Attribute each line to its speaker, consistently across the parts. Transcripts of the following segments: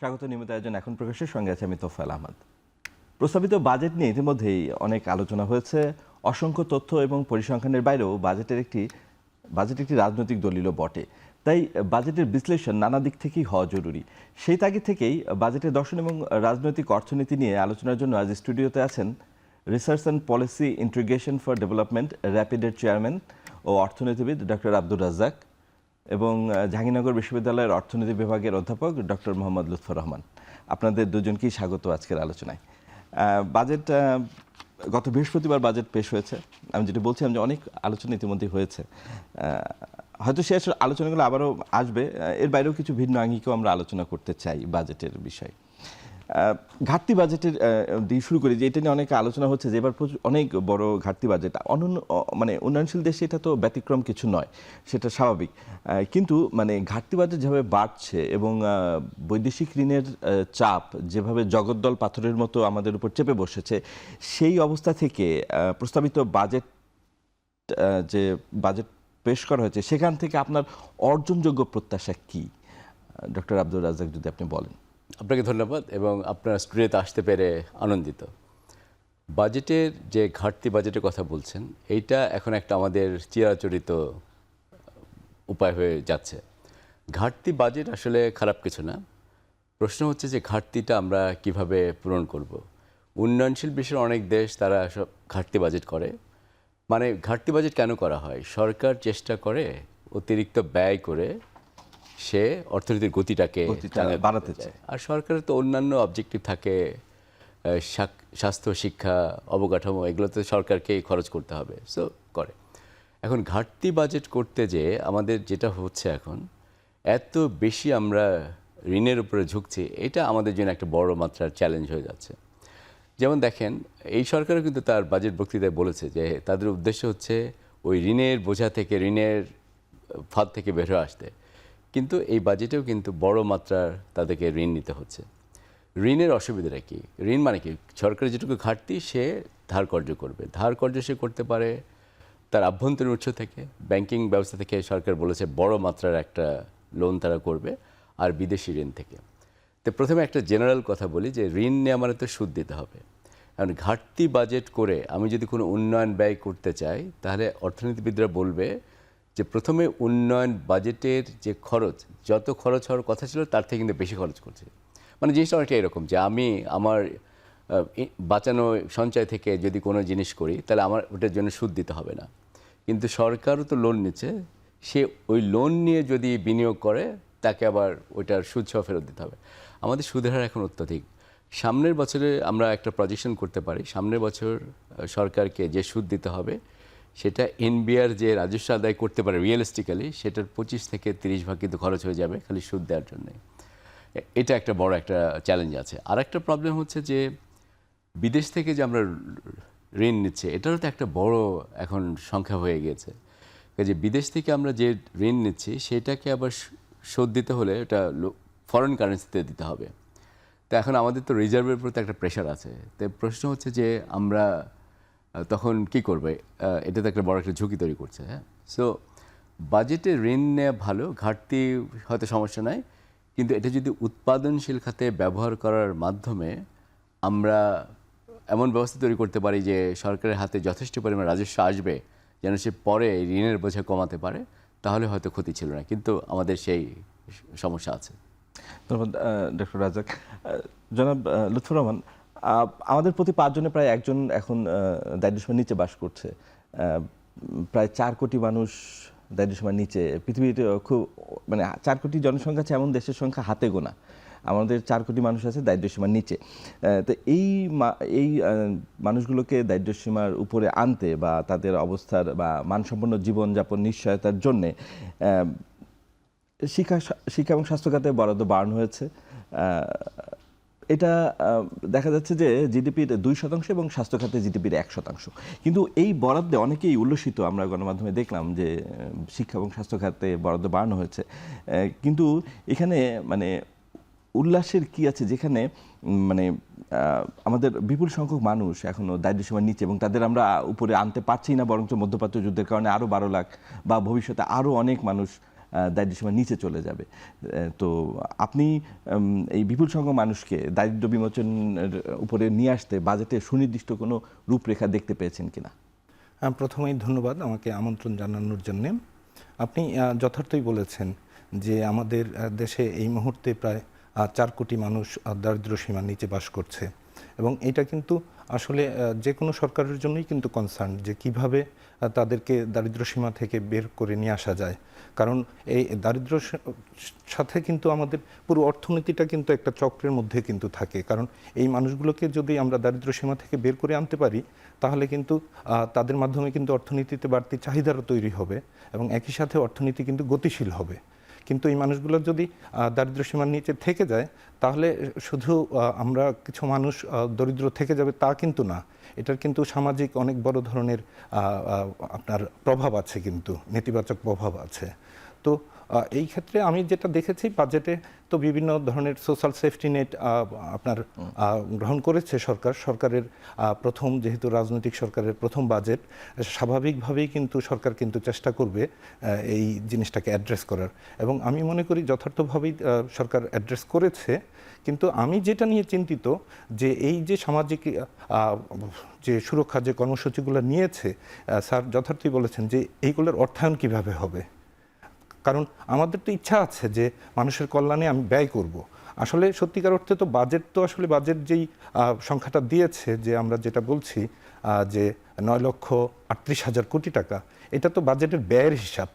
Speaker 1: স্বাগত নিয়মিত আয়োজন এখন প্রকাশের সঙ্গে আছে আমি তোফায়েল আহমদ। প্রস্তাবিত বাজেট নিয়ে ইতিমধ্যেই অনেক আলোচনা হয়েছে। অসংখ্য তথ্য এবং পরিসংখ্যানের বাইরেও বাজেট একটি রাজনৈতিক দলিলও বটে। তাই বাজেটের বিশ্লেষণ নানা দিক থেকেই হওয়া জরুরি। সেই তাগিদ থেকেই বাজেটের দর্শন এবং রাজনৈতিক অর্থনীতি নিয়ে আলোচনার জন্য আজ স্টুডিওতে আছেন research and policy integration for development র্যাপিডের চেয়ারম্যান ও অর্থনীতিবিদ ডক্টর আব্দুর রাজ্জাক এবং জাহাঙ্গীরনগর বিশ্ববিদ্যালয়ের অর্থনীতি বিভাগের অধ্যাপক ডক্টর মোহাম্মদ লুৎফর রহমান। আপনাদের দুজনকেই স্বাগত আজকের আলোচনায়। বাজেট গত বৃহস্পতিবার বাজেট পেশ হয়েছে। আমি যেটা বলছিলাম যে অনেক আলোচনা ইতিমধ্যে হয়েছে, হয়তো শেষ আলোচনাগুলো আবারও আসবে। এর বাইরেও কিছু ভিন্ন আঙ্গিকেও আমরা আলোচনা করতে চাই বাজেটের বিষয়। ঘাটতি বাজেটের দিয়ে শুরু করি, যে এটা নিয়ে অনেক আলোচনা হচ্ছে যে এবার অনেক বড় ঘাটতি বাজেট। উন্নয়নশীল দেশে এটা তো ব্যতিক্রম কিছু নয়, সেটা স্বাভাবিক। কিন্তু ঘাটতি বাজেট যেভাবে বাড়ছে এবং বৈদেশিক ঋণের চাপ যেভাবে জগদ্দল পাথরের মতো আমাদের উপর চেপে বসেছে, সেই অবস্থা থেকে প্রস্তাবিত বাজেট পেশ করা হয়েছে, সেখান থেকে আপনার অর্জনযোগ্য প্রত্যাশা কি? ডক্টর আব্দুর রাজ্জাক, যদি আপনি বলেন।
Speaker 2: আপনাকে ধন্যবাদ এবং আপনার স্টুডিওতে আসতে পেরে আনন্দিত। বাজেটের যে ঘাটতি বাজেটের কথা বলছেন, এইটা এখন একটা আমাদের চিরাচরিত উপায় হয়ে যাচ্ছে। ঘাটতি বাজেট আসলে খারাপ কিছু না। প্রশ্ন হচ্ছে যে ঘাটতিটা আমরা কিভাবে পূরণ করব। উন্নয়নশীল বিশ্বের অনেক দেশ তারা সব ঘাটতি বাজেট করে। ঘাটতি বাজেট কেন করা হয়? সরকার চেষ্টা করে অতিরিক্ত ব্যয় করে সে অর্থনীতির গতিটাকে
Speaker 1: বাড়াতে চায়।
Speaker 2: আর সরকারের তো অন্যান্য অবজেক্টিভ থাকে, স্বাস্থ্য, শিক্ষা, অবকাঠামো, এগুলোতে সরকারকেই খরচ করতে হবে, সো করে। এখন ঘাটতি বাজেট করতে যে আমাদের যেটা হচ্ছে এখন, এত বেশি আমরা ঋণের উপরে ঝুঁকছি, এটা আমাদের জন্য একটা বড় মাত্রার চ্যালেঞ্জ হয়ে যাচ্ছে। যেমন দেখেন, এই সরকারও কিন্তু তার বাজেট বক্তৃতায় বলেছে যে তাদের উদ্দেশ্য হচ্ছে ওই ঋণের বোঝা থেকে, ঋণের ফাঁদ থেকে বের হয়ে আসতে। কিন্তু এই বাজেটেও কিন্তু বড় মাত্রার তাদেরকে ঋণ নিতে হচ্ছে। ঋণের অসুবিধাটা কি? ঋণ মানে কি? সরকারের যেটুকু ঘাটতি সে ধার কর্য করবে। ধার কর্য সে করতে পারে তার আভ্যন্তরীণ উৎস থেকে, ব্যাংকিং ব্যবস্থা থেকে সরকার বলেছে বড় মাত্রার একটা লোন তারা করবে, আর বিদেশি ঋণ থেকে। তো প্রথমে একটা জেনারেল কথা বলি যে ঋণ নেওয়া মানে তো সুদ দিতে হবে। কারণ ঘাটতি বাজেট করে আমি যদি কোনো উন্নয়ন ব্যয় করতে চাই, তাহলে অর্থনীতিবিদরা বলবে যে প্রথমে উন্নয়ন বাজেটের যে খরচ, যত খরচ হওয়ার কথা ছিল তার থেকে কিন্তু বেশি খরচ করছে। জিনিসটা অনেকটা এরকম যে আমি আমার বাঁচানো সঞ্চয় থেকে যদি কোনো জিনিস করি, তাহলে আমার ওটার জন্য সুদ দিতে হবে না। কিন্তু সরকারও তো লোন নিচ্ছে, সে ওই লোন নিয়ে যদি বিনিয়োগ করে তাকে আবার ওইটার সুদ সহ ফেরত দিতে হবে। আমাদের সুদের হার এখন অত্যধিক। সামনের বছরে আমরা একটা প্রজেকশন করতে পারি, সামনের বছর সরকারকে যে সুদ দিতে হবে সেটা এনবিআর যে রাজস্ব আদায় করতে পারে রিয়েলিস্টিক্যালি, সেটার 25 থেকে 30 ভাগ কিন্তু খরচ হয়ে যাবে খালি সুদ দেওয়ার জন্য। এটা একটা বড় একটা চ্যালেঞ্জ আছে। আর একটা প্রবলেম হচ্ছে যে বিদেশ থেকে যে আমরা ঋণ নিচ্ছি, এটারও তো একটা বড় এখন সংখ্যা হয়ে গিয়েছে। যে বিদেশ থেকে আমরা যে ঋণ নিচ্ছি সেটাকে আবার শোধ দিতে হলে এটা ফরেন কারেন্সিতে দিতে হবে। তো এখন আমাদের তো রিজার্ভের উপর তো একটা প্রেশার আছে। তো প্রশ্ন হচ্ছে যে আমরা তখন কি করবে? এটা তো একটা বড় একটা ঝুঁকি তৈরি করছে। হ্যাঁ, সো বাজেটে ঋণ নেওয়া ভালো, ঘাটতি হয়তো সমস্যা নাই, কিন্তু এটা যদি উৎপাদনশীল খাতে ব্যবহার করার মাধ্যমে আমরা এমন ব্যবস্থা তৈরি করতে পারি যে সরকারের হাতে যথেষ্ট পরিমাণ রাজস্ব আসবে যেন সে পরে ঋণের বোঝা কমাতে পারে, তাহলে হয়তো ক্ষতি ছিল না। কিন্তু আমাদের সেই সমস্যা আছে।
Speaker 1: ধন্যবাদ ডক্টর রাজ্জাক। জনাব লুৎফর রহমান, আমাদের প্রতি 5 জনে প্রায় একজন এখন দারিদ্র্যসীমার নিচে বাস করছে। প্রায় 4 কোটি মানুষ দারিদ্র্যসীমার নিচে। পৃথিবীর খুব 4 কোটি জনসংখ্যা আছে এমন দেশের সংখ্যা হাতে গোনা। আমাদের 4 কোটি মানুষ আছে দারিদ্র্যসীমার নিচে। তো এই মানুষগুলোকে দারিদ্র্যসীমার উপরে আনতে বা তাদের অবস্থার বা মানসম্পন্ন জীবনযাপন নিশ্চয়তার জন্যে শিক্ষা এবং স্বাস্থ্য খাতে বরাদ্দ বাড়ানো হয়েছে। এটা দেখা যাচ্ছে যে জিডিপির 2% এবং স্বাস্থ্য খাতে জিডিপির 1%। কিন্তু এই বরাদ্দে অনেকেই উল্লসিত, আমরা গণমাধ্যমে দেখলাম যে শিক্ষা এবং স্বাস্থ্য খাতে বরাদ্দ বাড়ানো হয়েছে। কিন্তু এখানে উল্লাসের কি আছে, যেখানে আমাদের বিপুল সংখ্যক মানুষ এখনও দারিদ্র্যসীমার নিচে এবং তাদের আমরা উপরে আনতে পারছি না, বরঞ্চ মধ্যপ্রাচ্য যুদ্ধের কারণে আরও 12 লাখ বা ভবিষ্যতে আরও অনেক মানুষ দারিদ্র্যসীমার নিচে চলে যাবে। তো আপনি এই বিপুল সংখ্যক মানুষকে দারিদ্র্য বিমোচনের উপরে নিয়ে আসতে বাজেটে সুনির্দিষ্ট কোনো রূপরেখা দেখতে পেয়েছেন কিনা?
Speaker 3: প্রথমেই ধন্যবাদ আমাকে আমন্ত্রণ জানানোর জন্যে। আপনি যথার্থই বলেছেন যে আমাদের দেশে এই মুহূর্তে প্রায় 4 কোটি মানুষ দারিদ্র্য সীমার নিচে বাস করছে, এবং এটা কিন্তু আসলে যে কোনো সরকারের জন্যই কিন্তু কনসার্ন যে কিভাবে তাদেরকে দারিদ্র্য সীমা থেকে বের করে নিয়ে আসা যায়। কারণ এই দারিদ্র্য সাথে কিন্তু আমাদের পুরো অর্থনীতিটা কিন্তু একটা চক্রের মধ্যে কিন্তু থাকে। কারণ এই মানুষগুলোকে যদি আমরা দারিদ্র্য সীমা থেকে বের করে আনতে পারি, তাহলে কিন্তু তাদের মাধ্যমে কিন্তু অর্থনীতিতে বাড়তি চাহিদারও তৈরি হবে, এবং একই সাথে অর্থনীতি কিন্তু গতিশীল হবে। কিন্তু এই মানুষগুলো যদি দারিদ্র্য সীমার নিচে থেকে যায়, তাহলে শুধু আমরা কিছু মানুষ দরিদ্র থেকে যাবে তা কিন্তু না, এটার কিন্তু সামাজিক অনেক বড় ধরনের আপনার প্রভাব আছে, কিন্তু নেতিবাচক প্রভাব আছে। তো এই ক্ষেত্রে আমি যেটা দেখেছি বাজেটে তো বিভিন্ন ধরনের সোশ্যাল সেফটি নেট আপনার গ্রহণ করেছে সরকারের প্রথম, যেহেতু রাজনৈতিক সরকারের প্রথম বাজেট, স্বাভাবিকভাবেই কিন্তু সরকার কিন্তু চেষ্টা করবে এই জিনিসটাকে অ্যাড্রেস করার, এবং আমি মনে করি যথার্থভাবেই সরকার অ্যাড্রেস করেছে। কিন্তু আমি যেটা নিয়ে চিন্তিত যে এই যে সামাজিক যে সুরক্ষা যে কর্মসূচিগুলো নিয়েছে, স্যার যথার্থই বলেছেন যে এইগুলোর অর্থায়ন কিভাবে হবে। কারণ আমাদের তো ইচ্ছা আছে যে মানুষের কল্যাণে আমি ব্যয় করব। আসলে সত্যিকার অর্থে তো বাজেট যেই সংখ্যাটা দিয়েছে, যে আমরা যেটা বলছি যে 9,38,000 কোটি টাকা, এটা তো বাজেটের ব্যয়ের হিসাব,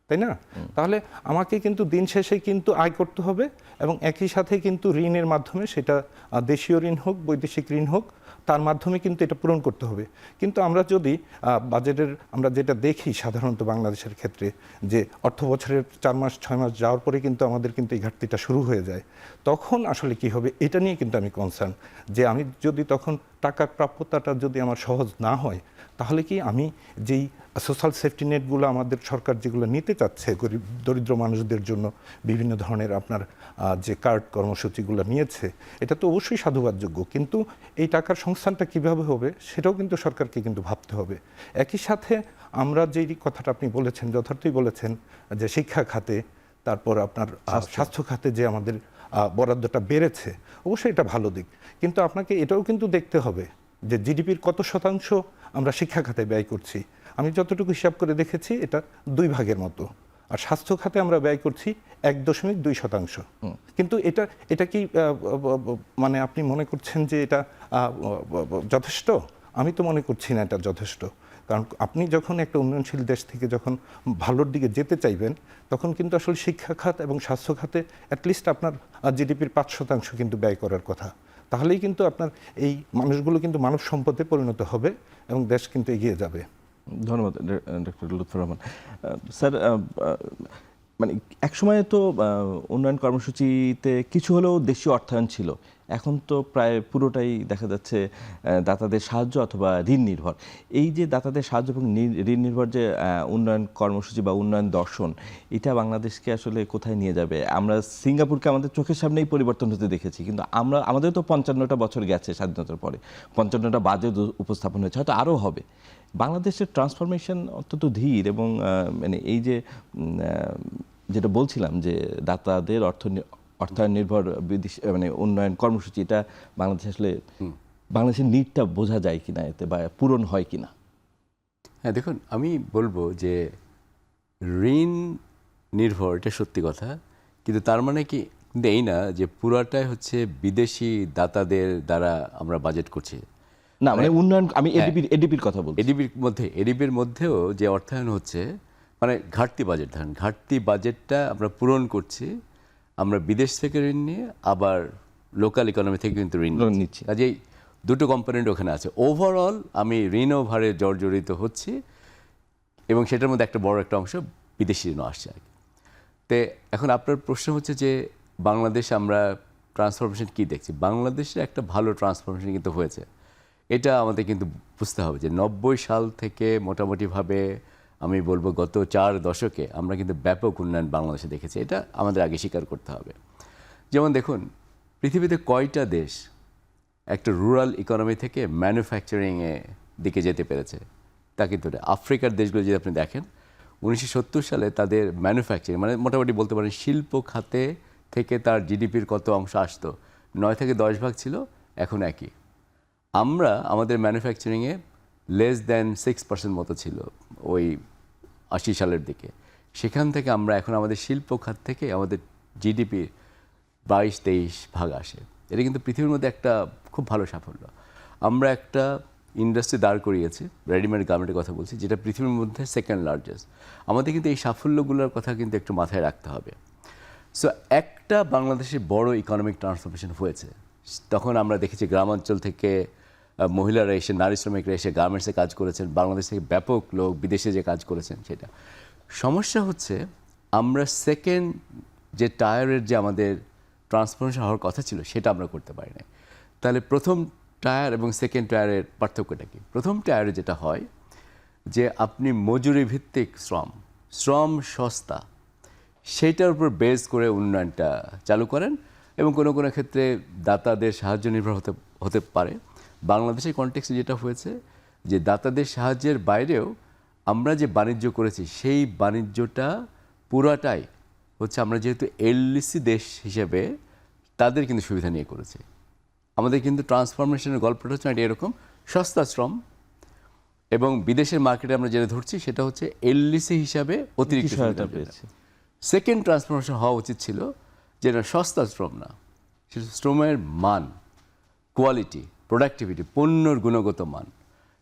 Speaker 3: তাই না? তাহলে আমাকে কিন্তু দিন শেষে কিন্তু আয় করতে হবে, এবং একই সাথে কিন্তু ঋণের মাধ্যমে, সেটা দেশীয় ঋণ হোক বৈদেশিক ঋণ হোক, তার মাধ্যমে কিন্তু এটা পূরণ করতে হবে। কিন্তু আমরা যদি বাজেটের আমরা যেটা দেখি সাধারণত বাংলাদেশের ক্ষেত্রে, যে অর্থ বছরের 4 মাস 6 মাস যাওয়ার পরে কিন্তু আমাদের কিন্তু এই ঘাটতিটা শুরু হয়ে যায়। তখন আসলে কি হবে এটা নিয়ে কিন্তু আমি কনসার্ন, যে আমি যদি তখন টাকার প্রাপ্যতাটা যদি আমার সহজ না হয়, তাহলে কি আমি যেই সোশ্যাল সেফটি নেটগুলো আমাদের সরকার যেগুলো নিতে চাচ্ছে গরিব দরিদ্র মানুষদের জন্য, বিভিন্ন ধরনের আপনার যে কার্ড কর্মসূচিগুলো নিয়েছে, এটা তো অবশ্যই সাধুবাদযোগ্য, কিন্তু এই টাকার সংস্থানটা কিভাবে হবে সেটাও কিন্তু সরকারকে কিন্তু ভাবতে হবে। একই সাথে আমরা যেই কথাটা আপনি বলেছেন, যথার্থই বলেছেন, যে শিক্ষা খাতে, তারপর আপনার স্বাস্থ্য খাতে যে আমাদের বরাদ্দটা বেড়েছে, অবশ্যই এটা ভালো দিক, কিন্তু আপনাকে এটাও কিন্তু দেখতে হবে যে জিডিপির কত শতাংশ আমরা শিক্ষা খাতে ব্যয় করছি। আমি যতটুকু হিসাব করে দেখেছি এটা 2 ভাগের মতো, আর স্বাস্থ্য খাতে আমরা ব্যয় করছি 1.2%। কিন্তু এটা কি মানে আপনি মনে করছেন যে এটা যথেষ্ট? আমি তো মনে করছি না এটা যথেষ্ট। কারণ আপনি যখন একটা উন্নয়নশীল দেশ থেকে যখন ভালোর দিকে যেতে চাইবেন, তখন কিন্তু আসলে শিক্ষা খাত এবং স্বাস্থ্য খাতে অ্যাটলিস্ট আপনার জিডিপির 5% কিন্তু ব্যয় করার কথা। তাহলেই কিন্তু আপনার এই মানুষগুলো কিন্তু মানব সম্পদে পরিণত হবে এবং দেশ কিন্তু এগিয়ে যাবে।
Speaker 1: ধন্যবাদ ডক্টর লুৎফর রহমান। স্যার, মানে একসময় তো উন্নয়ন কর্মসূচিতে কিছু হলেও দেশীয় অর্থায়ন ছিল, এখন তো প্রায় পুরোটাই দেখা যাচ্ছে দাতাদের সাহায্য অথবা ঋণ নির্ভর। এই যে দাতাদের সাহায্য এবং ঋণ নির্ভর যে উন্নয়ন কর্মসূচি বা উন্নয়ন দর্শন, এটা বাংলাদেশকে আসলে কোথায় নিয়ে যাবে? আমরা সিঙ্গাপুরকে আমাদের চোখের সামনেই পরিবর্তন হতে দেখেছি, কিন্তু আমাদের তো 55টা বছর গেছে স্বাধীনতার পরে, 55টা বাজেট উপস্থাপন হয়েছে, হয়তো আরও হবে। বাংলাদেশের ট্রান্সফরমেশন অত্যন্ত ধীর, এবং মানে এই যে যেটা বলছিলাম যে দাতাদের অর্থায়ন নির্ভর বিদেশি মানে উন্নয়ন কর্মসূচি, এটা বাংলাদেশ আসলে বাংলাদেশের নিডটা বোঝা যায় কিনা এতে, বা পূরণ হয় কিনা?
Speaker 2: হ্যাঁ, দেখুন, আমি বলবো যে ঋণ নির্ভর এটা সত্যি কথা, কিন্তু তার মানে কি কিন্তু এই না যে পুরাটাই হচ্ছে বিদেশি দাতাদের দ্বারা আমরা বাজেট করছি।
Speaker 1: না, মানে উন্নয়ন, আমি এডিপির কথা বলছি।
Speaker 2: এডিবির মধ্যেও যে অর্থায়ন হচ্ছে, মানে ঘাটতি বাজেট, ধরেন ঘাটতি বাজেটটা আমরা পূরণ করছি, আমরা বিদেশ থেকে ঋণ নিয়ে আবার লোকাল ইকোনমি থেকে কিন্তু ঋণ নিচ্ছি। কাজেই দুটো কম্পোনেন্ট ওখানে আছে। ওভারঅল আমি ঋণ ওভারে জর্জরিত হচ্ছি, এবং সেটার মধ্যে একটা বড় একটা অংশ বিদেশি ঋণও আসছে আর কি। তো এখন আপনার প্রশ্ন হচ্ছে যে বাংলাদেশ আমরা ট্রান্সফরমেশন কি দেখছি? বাংলাদেশে একটা ভালো ট্রান্সফরমেশন কিন্তু হয়েছে, এটা আমাদের কিন্তু বুঝতে হবে যে 90 সাল থেকে মোটামুটিভাবে আমি বলবো গত 4 দশকে আমরা কিন্তু ব্যাপক উন্নয়ন বাংলাদেশে দেখেছি, এটা আমাদের আগে স্বীকার করতে হবে। যেমন দেখুন, পৃথিবীতে কয়টা দেশ একটা রুরাল ইকোনমি থেকে ম্যানুফ্যাকচারিংয়ে দিকে যেতে পেরেছে? তা কিন্তু আফ্রিকার দেশগুলো যদি আপনি দেখেন, 1970 সালে তাদের ম্যানুফ্যাকচারিং মানে মোটামুটি বলতে পারেন শিল্প খাতে থেকে তার জিডিপির কত অংশ আসতো, 9 থেকে 10 ভাগ ছিল, এখন একই। আমরা আমাদের ম্যানুফ্যাকচারিংয়ে লেস দ্যান 6% মতো ছিল ওই 80 সালের দিকে। সেখান থেকে আমরা এখন আমাদের শিল্প খাত থেকে আমাদের জিডিপির 22-23 ভাগ আসে। এটা কিন্তু পৃথিবীর মধ্যে একটা খুব ভালো সাফল্য। আমরা একটা ইন্ডাস্ট্রি দাঁড় করিয়েছি, রেডিমেড গার্মেন্টের কথা বলছি, যেটা পৃথিবীর মধ্যে সেকেন্ড লার্জেস্ট। আমাদের কিন্তু এই সাফল্যগুলোর কথা কিন্তু একটু মাথায় রাখতে হবে। সো একটা বাংলাদেশে বড় ইকোনমিক ট্রান্সফরমেশন হয়েছে। তখন আমরা দেখেছি গ্রামাঞ্চল থেকে মহিলারা এসে, নারী শ্রমিকরা এসে গার্মেন্টসে কাজ করেছেন, বাংলাদেশ থেকে ব্যাপক লোক বিদেশে যে কাজ করেছেন সেটা। সমস্যা হচ্ছে আমরা সেকেন্ড যে টায়ারের যে আমাদের ট্রান্সফরমেশন হওয়ার কথা ছিল সেটা আমরা করতে পারি না। তাহলে প্রথম টায়ার এবং সেকেন্ড টায়ারের পার্থক্যটা কি? প্রথম টায়ারে যেটা হয় যে আপনি মজুরি ভিত্তিক শ্রম সস্তা, সেইটার উপর বেস করে উন্নয়নটা চালু করেন এবং কোনো কোনো ক্ষেত্রে দাতাদের সাহায্য নির্ভর হতে পারে। বাংলাদেশের কনটেক্সটে যেটা হয়েছে যে দাতাদের সাহায্যের বাইরেও আমরা যে বাণিজ্য করেছি সেই বাণিজ্যটা পুরাটাই হচ্ছে আমরা যেহেতু এলডিসি দেশ হিসেবে তাদের কিন্তু সুবিধা নিয়ে করেছি। আমাদের কিন্তু ট্রান্সফরমেশনের গল্পটা হচ্ছে এটা এরকম সস্তা শ্রম এবং বিদেশের মার্কেটে আমরা যেটা ধরছি সেটা হচ্ছে এলডিসি হিসাবে অতিরিক্ত সুবিধা পেয়েছি। সেকেন্ড ট্রান্সফরমেশন হওয়া উচিত ছিল যেটা সস্তা শ্রম না, সেটা শ্রমের মান, কোয়ালিটি, প্রোডাক্টিভিটি, পণ্যর গুণগত মান,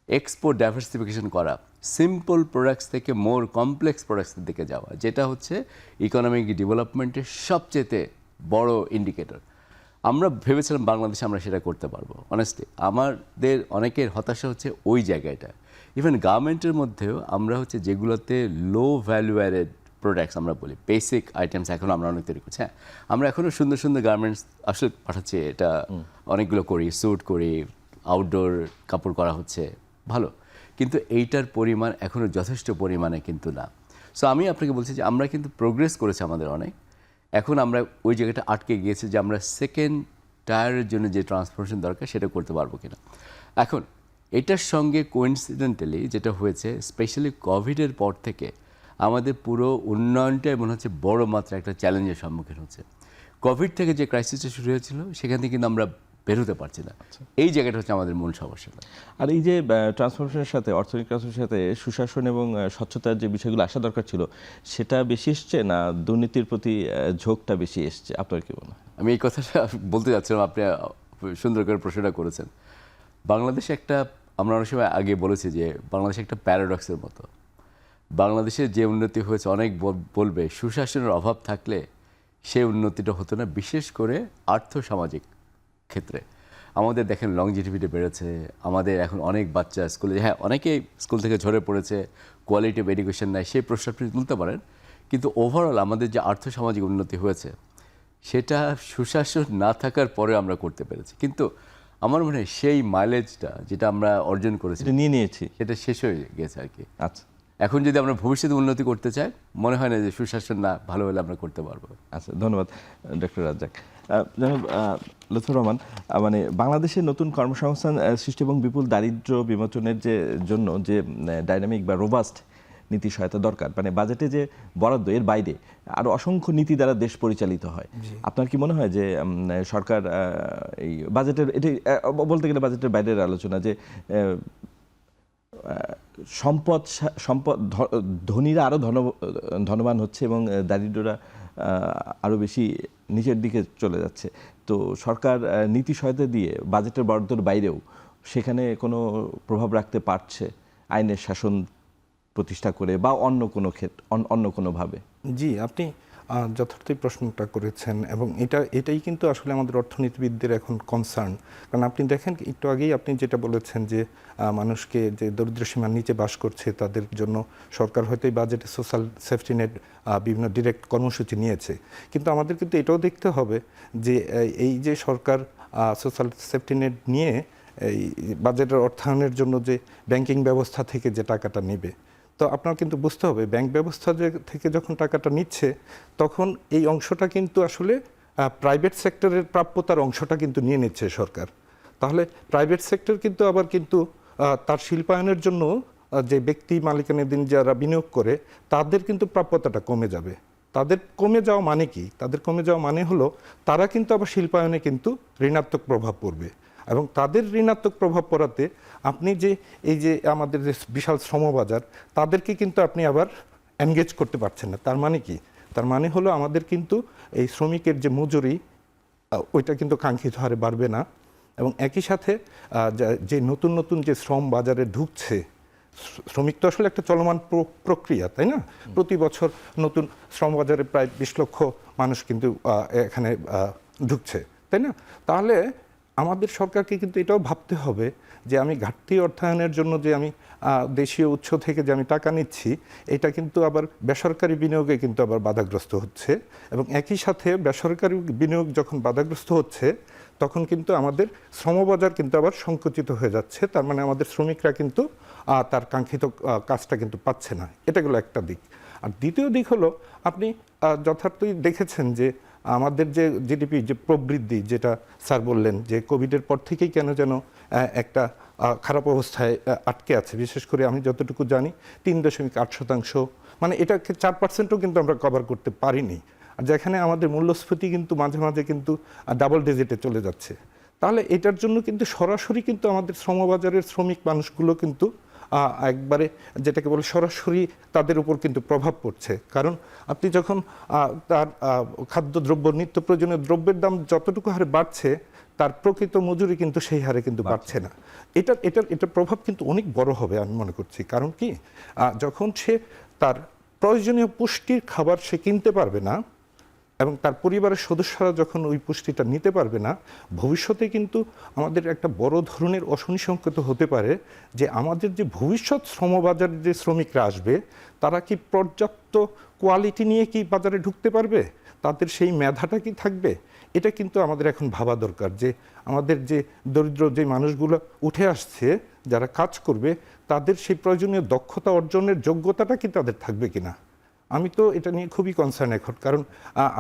Speaker 2: এক্সপোর্ট ডাইভার্সিফিকেশন করা, সিম্পল প্রোডাক্টস থেকে মোর কমপ্লেক্স প্রোডাক্টসের দিকে যাওয়া, যেটা হচ্ছে ইকোনমিক ডেভেলপমেন্টের সবচেয়ে বড় ইন্ডিকেটর। আমরা ভেবেছিলাম বাংলাদেশে আমরা সেটা করতে পারবো। অনেস্টলি আমাদের অনেকের হতাশা হচ্ছে ওই জায়গাটা। ইভেন গার্মেন্টের মধ্যেও আমরা হচ্ছে যেগুলোতে লো ভ্যালু অ্যাডেড প্রোডাক্টস আমরা বলি, বেসিক আইটেমস এখন আমরা অনেক তৈরি করছি। হ্যাঁ, আমরা এখনও সুন্দর সুন্দর গার্মেন্টস আসলে পাঠাচ্ছি, এটা অনেকগুলো করি, স্যুট করি, আউটডোর কাপড় করা হচ্ছে, ভালো, কিন্তু এইটার পরিমাণ এখনও যথেষ্ট পরিমাণে কিন্তু না। সো আমি আপনাকে বলছি যে আমরা কিন্তু প্রোগ্রেস করেছি আমাদের অনেক, এখন আমরা ওই জায়গাটা আটকে গিয়েছি যে আমরা সেকেন্ড টায়ারের জন্য যে ট্রান্সফরমেশন দরকার সেটা করতে পারবো কিনা। এখন এটার সঙ্গে কোইন্সিডেন্টালি যেটা হয়েছে, স্পেশালি কোভিডের পর থেকে আমাদের পুরো উন্নয়নটাই মনে হচ্ছে বড় মাত্রা একটা চ্যালেঞ্জের সম্মুখীন হচ্ছে। কোভিড থেকে যে ক্রাইসিসটা শুরু হয়েছিল সেখান থেকে কিন্তু আমরা বেরোতে পারছি না। এই জায়গাটা হচ্ছে আমাদের মূল সমস্যাটা।
Speaker 1: আর এই যে ট্রান্সফরমেশনের সাথে, অর্থনৈতিক ট্রান্সফরমেশনের সাথে সুশাসন এবং স্বচ্ছতার যে বিষয়গুলো আসা দরকার ছিল সেটা বেশি এসছে না দুর্নীতির প্রতি ঝোঁকটা বেশি এসছে? আপনার কি মনে হয়?
Speaker 2: আমি এই কথাটা বলতে যাচ্ছিলাম, আপনি সুন্দর করে প্রশ্নটা করেছেন। বাংলাদেশে একটা, আমরা অনেক সময় আগে বলেছি যে বাংলাদেশে একটা প্যারাডক্সের মতো। বাংলাদেশের যে উন্নতি হয়েছে অনেক বলবে সুশাসনের অভাব থাকলে সেই উন্নতিটা হতো না, বিশেষ করে আর্থসামাজিক ক্ষেত্রে। আমাদের দেখেন লংজিভিটি বেড়েছে, আমাদের এখন অনেক বাচ্চা স্কুলে, হ্যাঁ অনেকেই স্কুল থেকে ঝরে পড়েছে, কোয়ালিটি অফ এডুকেশন নাই, সেই প্রশ্ন আপনি তুলতে পারেন, কিন্তু ওভারঅল আমাদের যে আর্থসামাজিক উন্নতি হয়েছে সেটা সুশাসন না থাকার পরে আমরা করতে পেরেছি। কিন্তু আমার মনে হয় সেই মাইলেজটা যেটা আমরা অর্জন করেছি
Speaker 1: নিয়ে নিয়েছি,
Speaker 2: সেটা শেষ হয়ে গেছে আর কি।
Speaker 1: আচ্ছা,
Speaker 2: এখন যদি আমরা ভবিষ্যতে উন্নতি করতে চাই, মনে হয় না যে সুশাসন না ভালো হলে আমরা করতে পারবো।
Speaker 1: আচ্ছা, ধন্যবাদ ডক্টর রাজ্জাক। জনাব লুৎফর রহমান, মানে বাংলাদেশের নতুন কর্মসংস্থান সৃষ্টি এবং বিপুল দারিদ্র্য বিমোচনের জন্য যে ডাইনামিক বা রোবাস্ট নীতি সহায়তা দরকার, মানে বাজেটে যে বরাদ্দ এর বাইরে আরও অসংখ্য নীতি দ্বারা দেশ পরিচালিত হয়। আপনার কি মনে হয় যে সরকার এই বাজেটের, এটি বলতে গেলে বাজেটের বাইরের আলোচনা, যে সম্পদ ধনীরা আরও ধনবান হচ্ছে এবং দারিদ্ররা আরও বেশি নিচের দিকে চলে যাচ্ছে, তো সরকার নীতি সহায়তা দিয়ে বাজেটের বরাদ্দর বাইরেও সেখানে কোনো প্রভাব রাখতে পারছে আইনের শাসন প্রতিষ্ঠা করে বা অন্য কোনোভাবে?
Speaker 3: জি, আপনি যথার্থই প্রশ্নটা করেছেন এবং এটাই কিন্তু আসলে আমাদের অর্থনীতিবিদদের এখন কনসার্ন। কারণ আপনি দেখেন একটু আগেই আপনি যেটা বলেছেন যে মানুষকে যে দরিদ্র সীমার নিচে বাস করছে তাদের জন্য সরকার হয়তো এই বাজেটে সোশ্যাল সেফটি নেট বিভিন্ন ডিরেক্ট কর্মসূচি নিয়েছে, কিন্তু আমাদের কিন্তু এটাও দেখতে হবে যে এই যে সরকার সোশ্যাল সেফটি নেট নিয়ে এই বাজেটের অর্থায়নের জন্য যে ব্যাংকিং ব্যবস্থা থেকে যে টাকাটা নেবে, তো আপনার কিন্তু বুঝতে হবে ব্যাংক ব্যবস্থা থেকে যখন টাকাটা নিচ্ছে তখন এই অংশটা কিন্তু আসলে প্রাইভেট সেক্টরের প্রাপ্যতার অংশটা কিন্তু নিয়ে নিচ্ছে সরকার। তাহলে প্রাইভেট সেক্টর কিন্তু আবার কিন্তু তার শিল্পায়নের জন্য যে ব্যক্তি মালিকানাধীন যারা বিনিয়োগ করে তাদের কিন্তু প্রাপ্যতাটা কমে যাবে। তাদের কমে যাওয়া মানে কি? তাদের কমে যাওয়া মানে হলো তারা কিন্তু আবার শিল্পায়নে কিন্তু ঋণাত্মক প্রভাব পড়বে, এবং তাদের ঋণাত্মক প্রভাব পড়াতে আপনি যে এই যে আমাদের যে বিশাল শ্রমবাজার, তাদেরকে কিন্তু আপনি আবার এনগেজ করতে পারছেন না। তার মানে কি? তার মানে হলো আমাদের কিন্তু এই শ্রমিকের যে মজুরি ওইটা কিন্তু কাঙ্ক্ষিত হারে বাড়বে না, এবং একই সাথে যে নতুন নতুন যে শ্রম বাজারে ঢুকছে, শ্রমিক তো আসলে একটা চলমান প্রক্রিয়া, তাই না? প্রতি বছর নতুন শ্রম বাজারে প্রায় 20 লক্ষ মানুষ কিন্তু এখানে ঢুকছে, তাই না? তাহলে আমাদের সরকারকে কিন্তু এটাও ভাবতে হবে যে আমি ঘাটতি অর্থায়নের জন্য যে আমি দেশীয় উৎস থেকে যে আমি টাকা নিচ্ছি, এটা কিন্তু আবার বেসরকারি বিনিয়োগে কিন্তু আবার বাধাগ্রস্ত হচ্ছে, এবং একই সাথে বেসরকারি বিনিয়োগ যখন বাধাগ্রস্ত হচ্ছে তখন কিন্তু আমাদের শ্রমবাজার কিন্তু আবার সংকুচিত হয়ে যাচ্ছে। তার মানে আমাদের শ্রমিকরা কিন্তু তার কাঙ্ক্ষিত কাজটা কিন্তু পাচ্ছে না। এটা গেলো একটা দিক। আর দ্বিতীয় দিক হলো, আপনি যথার্থই দেখেছেন যে আমাদের যে জিডিপি যে প্রবৃদ্ধি, যেটা স্যার বললেন যে কোভিডের পর থেকেই কেন যেন একটা খারাপ অবস্থায় আটকে আছে। বিশেষ করে আমি যতটুকু জানি 3.8%, মানে এটাকে 4%ও কিন্তু আমরা কভার করতে পারিনি। আর যেখানে আমাদের মূল্যস্ফীতি কিন্তু মাঝে মাঝে কিন্তু ডাবল ডিজিটে চলে যাচ্ছে। তাহলে এটার জন্য কিন্তু সরাসরি কিন্তু আমাদের শ্রমবাজারের শ্রমিক মানুষগুলো কিন্তু একবারে যেটাকে বলে সরাসরি তাদের উপর কিন্তু প্রভাব পড়ছে। কারণ আপনি যখন তার খাদ্যদ্রব্য, নিত্য প্রয়োজনীয় দ্রব্যের দাম যতটুকু হারে বাড়ছে, তার প্রকৃত মজুরি কিন্তু সেই হারে কিন্তু বাড়ছে না। এটার প্রভাব কিন্তু অনেক বড় হবে আমি মনে করছি। কারণ কি, যখন সে তার প্রয়োজনীয় পুষ্টির খাবার সে কিনতে পারবে না, এবং তার পরিবারের সদস্যরা যখন ওই পুষ্টিটা নিতে পারবে না, ভবিষ্যতে কিন্তু আমাদের একটা বড় ধরনের অশনি সংকেত হতে পারে যে আমাদের যে ভবিষ্যৎ শ্রমবাজারে যে শ্রমিকরা আসবে, তারা কি পর্যাপ্ত কোয়ালিটি নিয়ে কি বাজারে ঢুকতে পারবে? তাদের সেই মেধাটা কি থাকবে? এটা কিন্তু আমাদের এখন ভাবা দরকার যে আমাদের যে দরিদ্র যে মানুষগুলো উঠে আসছে, যারা কাজ করবে, তাদের সেই প্রয়োজনীয় দক্ষতা অর্জনের যোগ্যতাটা কি তাদের থাকবে কিনা। আমি তো এটা নিয়ে খুবই কনসার্ন এখন। কারণ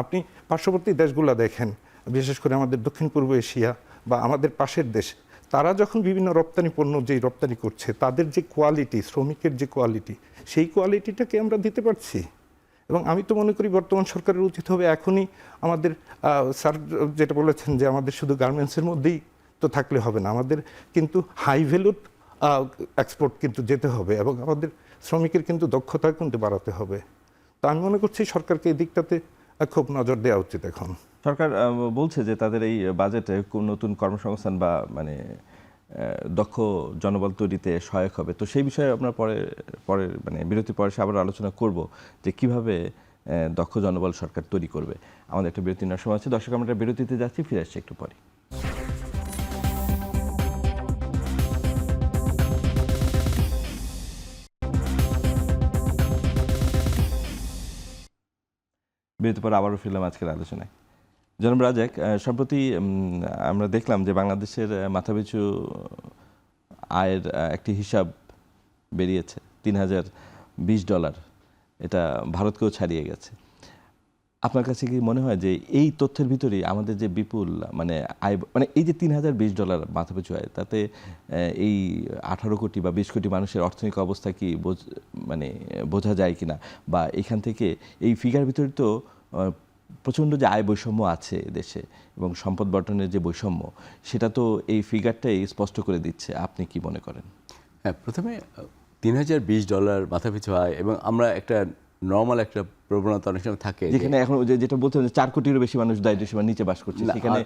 Speaker 3: আপনি পার্শ্ববর্তী দেশগুলো দেখেন, বিশেষ করে আমাদের দক্ষিণ পূর্ব এশিয়া বা আমাদের পাশের দেশ, তারা যখন বিভিন্ন রপ্তানি পণ্য যেই রপ্তানি করছে, তাদের যে কোয়ালিটি, শ্রমিকের যে কোয়ালিটি, সেই কোয়ালিটিটাকে আমরা দিতে পারছি। এবং আমি তো মনে করি বর্তমান সরকারের উচিত হবে এখনই আমাদের, স্যার যেটা বলেছেন যে আমাদের শুধু গার্মেন্টসের মধ্যেই তো থাকলে হবে না, আমাদের কিন্তু হাই ভ্যালুড এক্সপোর্ট কিন্তু যেতে হবে, এবং আমাদের শ্রমিকের কিন্তু দক্ষতা কিন্তু বাড়াতে হবে। তো আমি মনে করছি সরকারকে এই দিকটাতে খুব নজর দেওয়া উচিত এখন।
Speaker 1: সরকার বলছে যে তাদের এই বাজেটে নতুন কর্মসংস্থান বা মানে দক্ষ জনবল তৈরিতে সহায়ক হবে। তো সেই বিষয়ে আমরা পরে মানে বিরতির পরে আবার আলোচনা করব যে কিভাবে দক্ষ জনবল সরকার তৈরি করবে। আমাদের একটা বিরতি নেওয়ার সময় আছে। দর্শক, আমরা বিরতিতে যাচ্ছি, ফিরে আসছি একটু পরে। বিরতির পর আবারও ফিরলাম আজকের আলোচনায়। জনাব রাজাক, সম্প্রতি আমরা দেখলাম যে বাংলাদেশের মাথাপিছু আয়ের একটি হিসাব বেরিয়েছে, $3020। এটা ভারতকেও ছাড়িয়ে গেছে। আপনার কাছে কি মনে হয় যে এই তথ্যের ভিতরেই আমাদের যে বিপুল মানে আয়, মানে এই যে $3020 মাথাপিছু আয়, তাতে এই 18 কোটি বা 20 কোটি মানুষের অর্থনৈতিক অবস্থা কি মানে বোঝা যায় কিনা, বা এখান থেকে এই ফিগার ভিতরে তো প্রচণ্ড যে আয় বৈষম্য আছে দেশে এবং সম্পদ বন্টনের যে বৈষম্য, সেটা তো এই ফিগারটাই স্পষ্ট করে দিচ্ছে। আপনি কি মনে করেন?
Speaker 2: হ্যাঁ, প্রথমে $3020 মাথাপিছু আয়, এবং আমরা একটা নর্মাল একটা প্রবণতা অনেক সময় থাকে
Speaker 1: যেখানে এখন যেটা বলতে 4 কোটিরও বেশি মানুষ দারিদ্র্যসীমার নিচে বাস করছে, সেখানে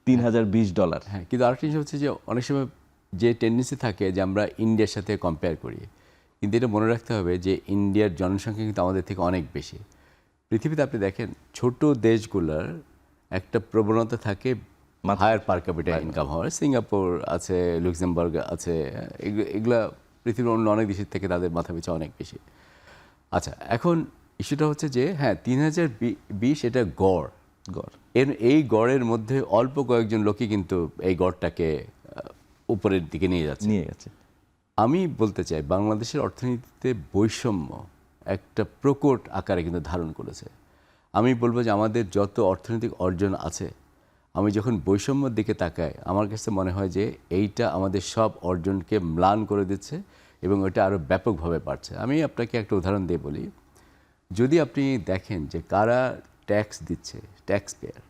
Speaker 1: $3020।
Speaker 2: হ্যাঁ, কিন্তু আরেকটা জিনিস হচ্ছে যে অনেক সময় যে টেন্ডেন্সি থাকে যে আমরা ইন্ডিয়ার সাথে কম্পেয়ার করি, কিন্তু এটা মনে রাখতে হবে যে ইন্ডিয়ার জনসংখ্যা কিন্তু আমাদের থেকে অনেক বেশি। পৃথিবীতে আপনি দেখেন ছোট দেশগুলোর একটা প্রবণতা থাকে হায়ার পার ক্যাপিটা ইনকাম হওয়ার। সিঙ্গাপুর আছে, লুক্সেমবার্গ আছে, এগুলা পৃথিবীর অন্য অনেক দেশের থেকে তাদের মাথাপিছু অনেক বেশি। আচ্ছা, এখন ইস্যুটা হচ্ছে যে হ্যাঁ, 3020 এটা গড়। এই গড়ের মধ্যে অল্প কয়েকজন লোকই কিন্তু এই গড়টাকে উপরের দিকে নিয়ে গেছে। আমি বলতে চাই বাংলাদেশের অর্থনীতিতে বৈষম্য একটা প্রকট আকারে কিন্তু ধারণ করেছে। আমি বলবো যে আমাদের যত অর্থনৈতিক অর্জন আছে, আমি যখন বৈষম্যের দিকে তাকাই, আমার কাছে মনে হয় যে এইটা আমাদের সব অর্জনকে ম্লান করে দিচ্ছে, এবং ওটা আরও ব্যাপকভাবে বাড়ছে। আমি আপনাকে একটা উদাহরণ দিয়ে বলি, যদি আপনি দেখেন যে কারা ট্যাক্স দিচ্ছে, ট্যাক্স পেয়ার,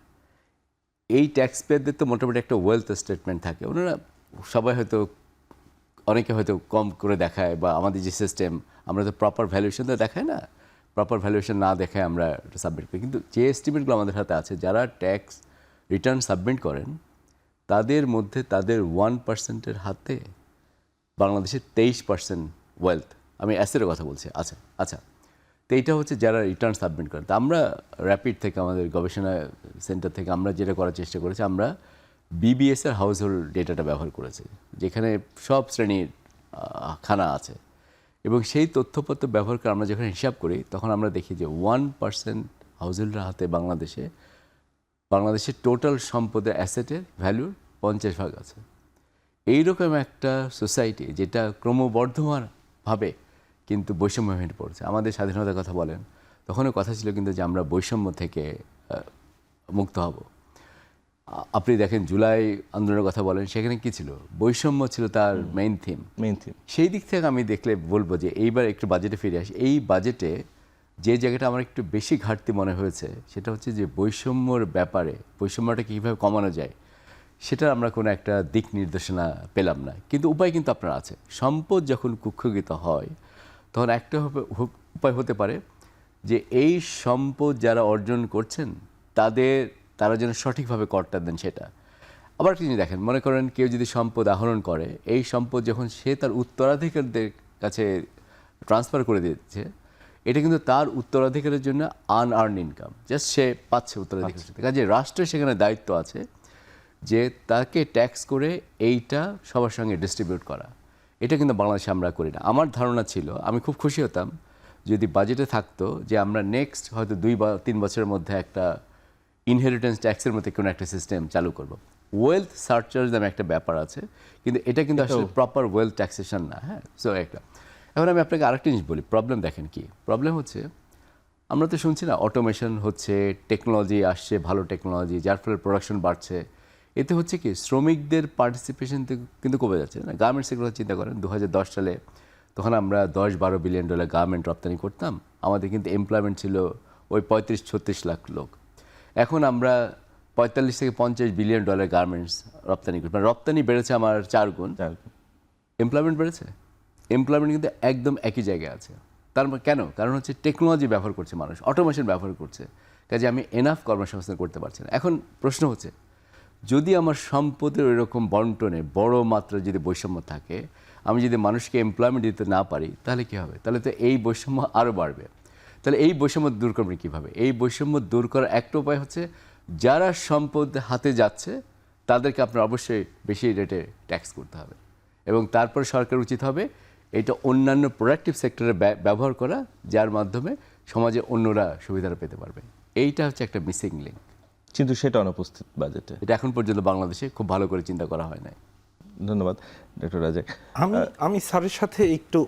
Speaker 2: এই ট্যাক্স পেয়ারদের তো মোটামুটি একটা ওয়েলথ স্টেটমেন্ট থাকে। ওনারা সবাই হয়তো, অনেকে হয়তো কম করে দেখায়, বা আমাদের যে সিস্টেম আমরা তো প্রপার ভ্যালুয়েশন তো দেখায় না, প্রপার ভ্যালুয়েশন না দেখায় আমরা সাবমিট করি। কিন্তু যে এস্টিমেটগুলো আমাদের হাতে আছে, যারা ট্যাক্স রিটার্ন সাবমিট করেন তাদের মধ্যে তাদের 1%-এর হাতে বাংলাদেশে 23% ওয়েলথ, আমি অ্যাসেটের কথা বলছি। আচ্ছা আচ্ছা, তো এইটা হচ্ছে যারা রিটার্ন সাবমিট করেন। তো আমরা র্যাপিড থেকে, আমাদের গবেষণা সেন্টার থেকে আমরা যেটা করার চেষ্টা করেছি, আমরা বিবিএসের হাউস হোল্ড ডেটাটা ব্যবহার করেছি, যেখানে সব শ্রেণীর খানা আছে, এবং সেই তথ্যপত্র ব্যবহার করে আমরা যখন হিসাব করি তখন আমরা দেখি যে 1% হাউস হোল্ডের হাতে বাংলাদেশের টোটাল সম্পদের অ্যাসেটের ভ্যালুর 50% আছে। এইরকম একটা সোসাইটি যেটা ক্রমবর্ধমানভাবে কিন্তু বৈষম্যহীন পড়ছে। আমাদের স্বাধীনতার কথা বলেন, তখনও কথা ছিল কিন্তু যে আমরা বৈষম্য থেকে মুক্ত হব। আপনি দেখেন জুলাই আন্দোলনের কথা বলেন, সেখানে কি ছিল? বৈষম্য ছিল তার মেইন থিম। সেই দিক থেকে আমি দেখলে বলবো যে এইবার একটু বাজেটে ফিরে আসি। এই বাজেটে যে জায়গাটা আমার একটু বেশি ঘাটতি মনে হয়েছে সেটা হচ্ছে যে বৈষম্যর ব্যাপারে, বৈষম্যটা কীভাবে কমানো যায় সেটা আমরা কোনো একটা দিক নির্দেশনা পেলাম না। কিন্তু উপায় কিন্তু আপনার আছে। সম্পদ যখন কুক্ষিগত হয় তখন একটা উপায় হতে পারে যে এই সম্পদ যারা অর্জন করছেন তারা যেন সঠিকভাবে করটা দেন সেটা। আবার একটা জিনিস দেখেন, মনে করেন কেউ যদি সম্পদ আহরণ করে, এই সম্পদ যখন সে তার উত্তরাধিকারীদের কাছে ট্রান্সফার করে দিচ্ছে, এটা কিন্তু তার উত্তরাধিকারের জন্য আনআর্ন ইনকাম, জাস্ট সে পাচ্ছে উত্তরাধিকার। কাজে রাষ্ট্রের সেখানে দায়িত্ব আছে যে তাকে ট্যাক্স করে এইটা সবার সঙ্গে ডিস্ট্রিবিউট করা। এটা কিন্তু বাংলাদেশে আমরা করি না। আমার ধারণা ছিল, আমি খুব খুশি হতাম যদি বাজেটে থাকতো যে আমরা নেক্সট হয়তো 2 বা 3 বছরের মধ্যে একটা ইনহেরিটেন্স ট্যাক্সের মধ্যে কোনো একটা সিস্টেম চালু করব। ওয়েলথ সারচার্জ নামে একটা ব্যাপার আছে, কিন্তু এটা কিন্তু আসলে প্রপার ওয়েলথ ট্যাক্সেশন না। হ্যাঁ, সো একটা। এখন আমি আপনাকে আরেকটা জিনিস বলি, প্রবলেম দেখেন কি প্রবলেম হচ্ছে। আমরা তো শুনছি না, অটোমেশন হচ্ছে, টেকনোলজি আসছে, ভালো টেকনোলজি, যার ফলে প্রোডাকশন বাড়ছে। এতে হচ্ছে কি শ্রমিকদের পার্টিসিপেশন কিন্তু কমে যাচ্ছে না। গার্মেন্টসের কথা চিন্তা করেন, 2010 সালে তখন আমরা $10-12 বিলিয়ন গার্মেন্ট রপ্তানি করতাম। আমাদের কিন্তু এমপ্লয়মেন্ট ছিল ওই 35-36 লাখ লোক। এখন আমরা 45 থেকে 50 বিলিয়ন ডলার গার্মেন্টস রপ্তানি করি। মানে রপ্তানি বেড়েছে আমার 4 গুণ, এমপ্লয়মেন্ট বেড়েছে। এমপ্লয়মেন্ট কিন্তু একদম একই জায়গায় আছে। তার কেন? কারণ হচ্ছে টেকনোলজি ব্যবহার করছে মানুষ, অটোমেশন ব্যবহার করছে, কাজে আমি এনাফ কর্মসংস্থান করতে পারছি না। এখন প্রশ্ন হচ্ছে, যদি আমার সম্পদের ওইরকম বন্টনে বড় মাত্রায় যদি বৈষম্য থাকে, আমি যদি মানুষকে এমপ্লয়মেন্ট দিতে না পারি, তাহলে কী হবে? তাহলে তো এই বৈষম্য আরও বাড়বে। তাহলে এই বৈষম্য দূর করবেন কীভাবে? এই বৈষম্য দূর করার একটা উপায় হচ্ছে, যারা সম্পদ হাতে যাচ্ছে তাদেরকে আপনার অবশ্যই বেশি রেটে ট্যাক্স করতে হবে, এবং তারপরে সরকার উচিত হবে এটা অন্যান্য প্রোডাক্টিভ সেক্টরে ব্যবহার করা, যার মাধ্যমে সমাজে অন্যরা সুবিধাটা পেতে পারবে। এইটা হচ্ছে একটা মিসিং লিঙ্ক,
Speaker 1: কিন্তু সেটা অনুপস্থিত বাজেটে।
Speaker 2: এটা এখন পর্যন্ত বাংলাদেশে খুব ভালো করে চিন্তা করা হয় নাই।
Speaker 1: ধন্যবাদ ডক্টর রাজাক।
Speaker 3: আমি স্যারের সাথে একটু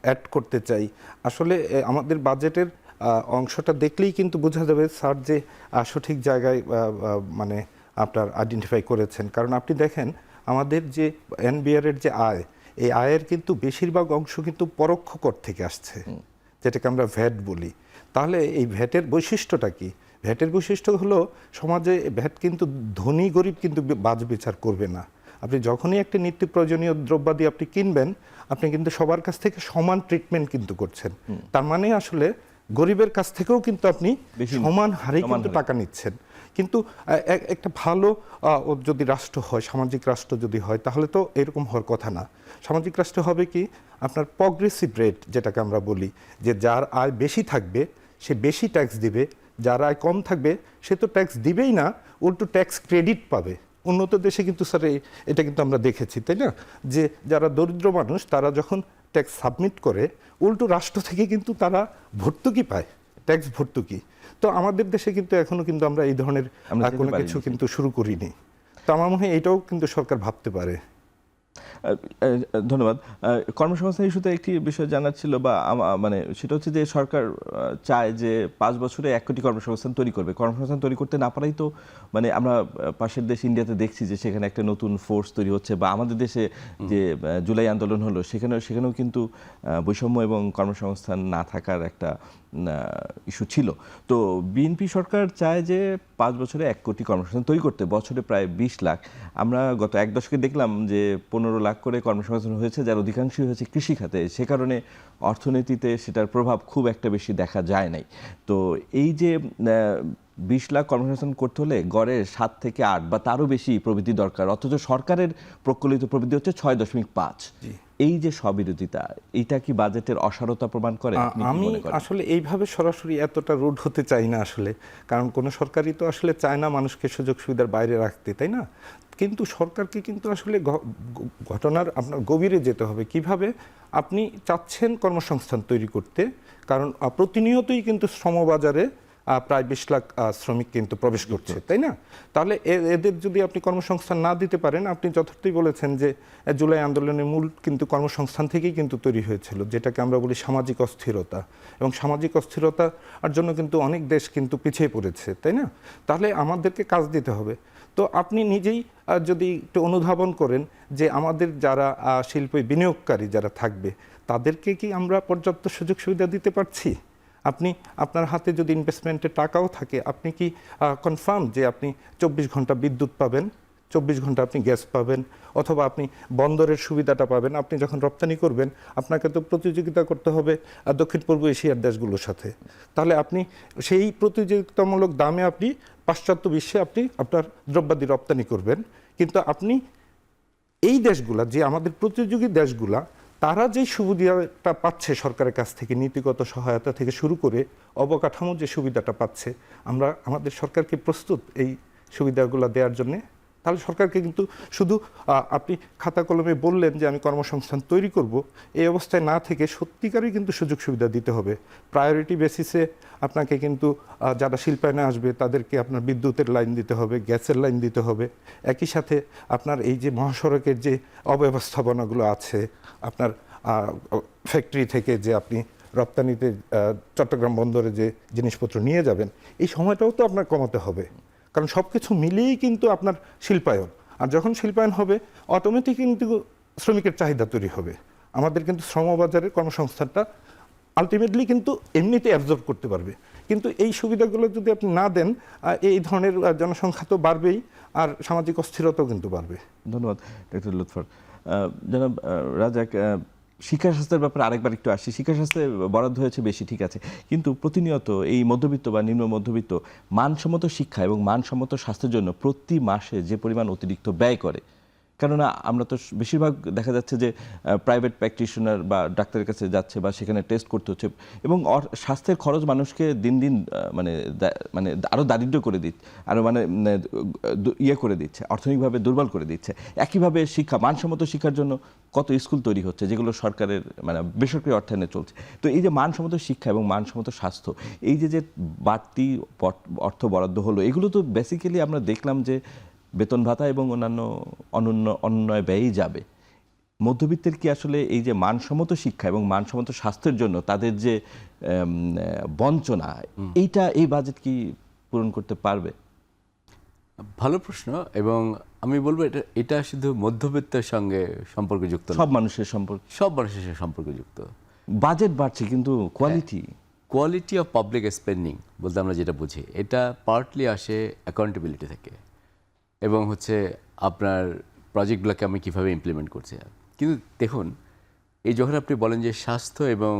Speaker 3: অ্যাড করতে চাই। আসলে আমাদের বাজেটের অংশটা দেখলেই কিন্তু বোঝা যাবে স্যার যে সঠিক জায়গায় মানে আপনার আইডেন্টিফাই করেছেন। কারণ আপনি দেখেন আমাদের যে এনবিআর এর যে আয়, এই আয়ের কিন্তু বেশিরভাগ অংশ কিন্তু পরোক্ষ কর থেকে আসছে, যেটাকে আমরা ভ্যাট বলি। তাহলে এই ভ্যাটের বৈশিষ্ট্যটা কি? ভ্যাটের বৈশিষ্ট্য হলো সমাজে ভ্যাট কিন্তু ধনী গরিব কিন্তু বাজ বিচার করবে না। আপনি যখনই একটা নিত্য প্রয়োজনীয় দ্রব্যাদি আপনি কিনবেন, আপনি কিন্তু সবার কাছ থেকে সমান ট্রিটমেন্ট কিন্তু করছেন। তার মানে আসলে গরিবের কাছ থেকেও কিন্তু আপনি সমান হারে কিন্তু টাকা নিচ্ছেন। কিন্তু একটা ভালো যদি রাষ্ট্র হয়, সামাজিক রাষ্ট্র যদি হয়, তাহলে তো এরকম হওয়ার কথা না। সামাজিক রাষ্ট্র হবে কি আপনার প্রগ্রেসিভ রেট, যেটাকে আমরা বলি, যে যার আয় বেশি থাকবে সে বেশি ট্যাক্স দিবে, যার আয় কম থাকবে সে তো ট্যাক্স দিবেই না, উল্টো ট্যাক্স ক্রেডিট পাবে। উন্নত দেশে কিন্তু স্যার এটা কিন্তু আমরা দেখেছি, তাই না? যে যারা দরিদ্র মানুষ তারা যখন ট্যাক্স সাবমিট করে, উল্টো রাষ্ট্র থেকে কিন্তু তারা ভর্তুকি পায়, ট্যাক্স ভর্তুকি। তো আমাদের দেশে কিন্তু এখনো কিন্তু আমরা এই ধরনের কোনো কিছু কিন্তু শুরু করিনি। তো আমার মনে হয় এটাও কিন্তু সরকার ভাবতে পারে।
Speaker 1: ধন্যবাদ। কর্মসংস্থান ইস্যুতে একটি বিষয় জানার ছিল বা মানে সেটা হচ্ছে যে সরকার চায় যে ৫ বছরে ১ কোটি কর্মসংস্থান তৈরি করবে। কর্মসংস্থান তৈরি করতে না পারাই তো মানে আমরা পাশের দেশ ইন্ডিয়াতে দেখছি যে সেখানে একটা নতুন ফোর্স তৈরি হচ্ছে বা আমাদের দেশে যে জুলাই আন্দোলন হলো সেখানেও কিন্তু বৈষম্য এবং কর্মসংস্থান না থাকার একটা ইস্যু ছিল। তো বিএনপি সরকার চায় যে ৫ বছরে ১ কোটি কর্মসংস্থান তৈরি করতে, বছরে প্রায় ২০ লাখ। আমরা গত ১ দশকে দেখলাম যে ১৫ লাখ করে কর্মসংস্থান হয়েছে, যার অধিকাংশই হয়েছে কৃষি খাতে। সে কারণে অর্থনীতিতে সেটার প্রভাব খুব একটা বেশি দেখা যায় নাই। তো এই যে ২০ লাখ কর্মসংস্থান করতে হলে গড়ে ৭ থেকে ৮ বা তারও বেশি প্রবৃদ্ধি দরকার, অথচ সরকারের প্রকল্পিত প্রবৃদ্ধি হচ্ছে ৬.৫। এই যে স্ববিরোধিতা, এইটা কি বাজেটের অসারতা প্রমাণ করে?
Speaker 3: আমি আসলে এইভাবে সরাসরি এতটা রুড হতে চাই না আসলে, কারণ কোনো সরকারই তো আসলে চায় না মানুষকে সুযোগ সুবিধার বাইরে রাখতে, তাই না? কিন্তু সরকারকে কিন্তু আসলে ঘটনার আপনার গভীরে যেতে হবে। কিভাবে আপনি চাচ্ছেন কর্মসংস্থান তৈরি করতে, কারণ প্রতিনিয়তই কিন্তু শ্রমবাজারে প্রায় ২০ লাখ শ্রমিক কিন্তু প্রবেশ করছে, তাই না? তাহলে এদের যদি আপনি কর্মসংস্থান না দিতে পারেন, আপনি যথার্থই বলেছেন যে জুলাই আন্দোলনের মূল কিন্তু কর্মসংস্থান থেকেই কিন্তু তৈরি হয়েছিল, যেটাকে আমরা বলি সামাজিক অস্থিরতা, এবং সামাজিক অস্থিরতার জন্য কিন্তু অনেক দেশ কিন্তু পিছিয়ে পড়েছে, তাই না? তাহলে আমাদেরকে কাজ দিতে হবে। তো আপনি নিজেই যদি একটু অনুধাবন করেন যে আমাদের যারা শিল্পে বিনিয়োগকারী যারা থাকবে, তাদেরকে কি আমরা পর্যাপ্ত সুযোগ সুবিধা দিতে পারছি? আপনি আপনার হাতে যদি ইনভেস্টমেন্টের টাকাও থাকে, আপনি কি কনফার্ম যে আপনি ২৪ ঘন্টা বিদ্যুৎ পাবেন, ২৪ ঘন্টা আপনি গ্যাস পাবেন, অথবা আপনি বন্দরের সুবিধাটা পাবেন? আপনি যখন রপ্তানি করবেন, আপনাকে তো প্রতিযোগিতা করতে হবে দক্ষিণ পূর্ব এশিয়ার দেশগুলোর সাথে। তাহলে আপনি সেই প্রতিযোগিতামূলক দামে আপনি পাশ্চাত্য বিশ্বে আপনি আপনার দ্রব্যাদি রপ্তানি করবেন। কিন্তু আপনি এই দেশগুলা, যে আমাদের প্রতিযোগী দেশগুলা, তারা যে সুবিধাটা পাচ্ছে সরকারের কাছ থেকে, নীতিগত সহায়তা থেকে শুরু করে অবকাঠামো যে সুবিধাটা পাচ্ছে, আমরা আমাদের সরকারকে প্রস্তুত এই সুবিধাগুলো দেওয়ার জন্যে? তাহলে সরকারকে কিন্তু শুধু আপনি খাতা কলমে বললেন যে আমি কর্মসংস্থান তৈরি করব, এই অবস্থায় না থেকে সত্যিকারই কিন্তু সুযোগ সুবিধা দিতে হবে। প্রায়োরিটি বেসিসে আপনাকে কিন্তু যারা শিল্পায়নে আসবে তাদেরকে আপনার বিদ্যুতের লাইন দিতে হবে, গ্যাসের লাইন দিতে হবে। একই সাথে আপনার এই যে মহাসড়কের যে অব্যবস্থাপনাগুলো আছে, আপনার ফ্যাক্টরি থেকে যে আপনি রপ্তানিতে চট্টগ্রাম বন্দরে যে জিনিসপত্র নিয়ে যাবেন, এই সময়টাও তো আপনার কমাতে হবে, কারণ সব কিছু মিলিয়েই কিন্তু আপনার শিল্পায়ন। আর যখন শিল্পায়ন হবে, অটোমেটিক কিন্তু শ্রমিকের চাহিদা তৈরি হবে। আমাদের কিন্তু শ্রমবাজারের কর্মসংস্থানটা আলটিমেটলি কিন্তু এমনিতে অ্যাবজর্ব করতে পারবে। কিন্তু এই সুবিধাগুলো যদি আপনি না দেন, এই ধরনের জনসংখ্যা তো বাড়বেই, আর সামাজিক অস্থিরতাও কিন্তু বাড়বে।
Speaker 1: ধন্যবাদ ডক্টর লুৎফর। জনাব রাজাক, শিক্ষা স্বাস্থ্যের ব্যাপারে আরেকবার একটু আসি। শিক্ষা স্বাস্থ্যে বরাদ্দ হয়েছে বেশি, ঠিক আছে, কিন্তু প্রতিনিয়ত এই মধ্যবিত্ত বা নিম্ন মধ্যবিত্ত মানসম্মত শিক্ষা এবং মানসম্মত স্বাস্থ্যের জন্য প্রতি মাসে যে পরিমাণ অতিরিক্ত ব্যয় করে, কেননা আমরা তো বেশিরভাগ দেখা যাচ্ছে যে প্রাইভেট প্র্যাকটিশনার বা ডাক্তারের কাছে যাচ্ছে বা সেখানে টেস্ট করতে হচ্ছে, এবং স্বাস্থ্যের খরচ মানুষকে দিন দিন মানে আরও দারিদ্র করে দিচ্ছে, আরও ইয়ে করে দিচ্ছে, অর্থনৈতিকভাবে দুর্বল করে দিচ্ছে। একইভাবে শিক্ষা, মানসম্মত শিক্ষার জন্য কত স্কুল তৈরি হচ্ছে যেগুলো সরকারের বেসরকারি অর্থায়নে চলছে। তো এই যে মানসম্মত শিক্ষা এবং মানসম্মত স্বাস্থ্য, এই যে বাড়তি অর্থ বরাদ্দ হলো, এগুলো তো বেসিক্যালি আমরা দেখলাম যে বেতন ভাতা এবং অন্যান্য অনুন্নয় ব্যয়ই যাবে। মধ্যবিত্তের কি আসলে এই যে মানসম্মত শিক্ষা এবং মানসম্মত স্বাস্থ্যের জন্য তাদের যে বঞ্চনা, এইটা এই বাজেট কি পূরণ করতে পারবে?
Speaker 2: ভালো প্রশ্ন, এবং আমি বলবো এটা শুধু মধ্যবিত্তের সঙ্গে সম্পর্কযুক্ত,
Speaker 1: সব মানুষের
Speaker 2: সম্পর্কযুক্ত।
Speaker 1: বাজেট বাড়ছে কিন্তু কোয়ালিটি
Speaker 2: অফ পাবলিক স্পেন্ডিং বলতে আমরা যেটা বুঝি, এটা পার্টলি আসে অ্যাকাউন্টেবিলিটি থেকে, এবং হচ্ছে আপনার প্রজেক্টগুলোকে আমি কীভাবে ইমপ্লিমেন্ট করছি। কিন্তু দেখুন, এই যখন আপনি বলেন যে স্বাস্থ্য এবং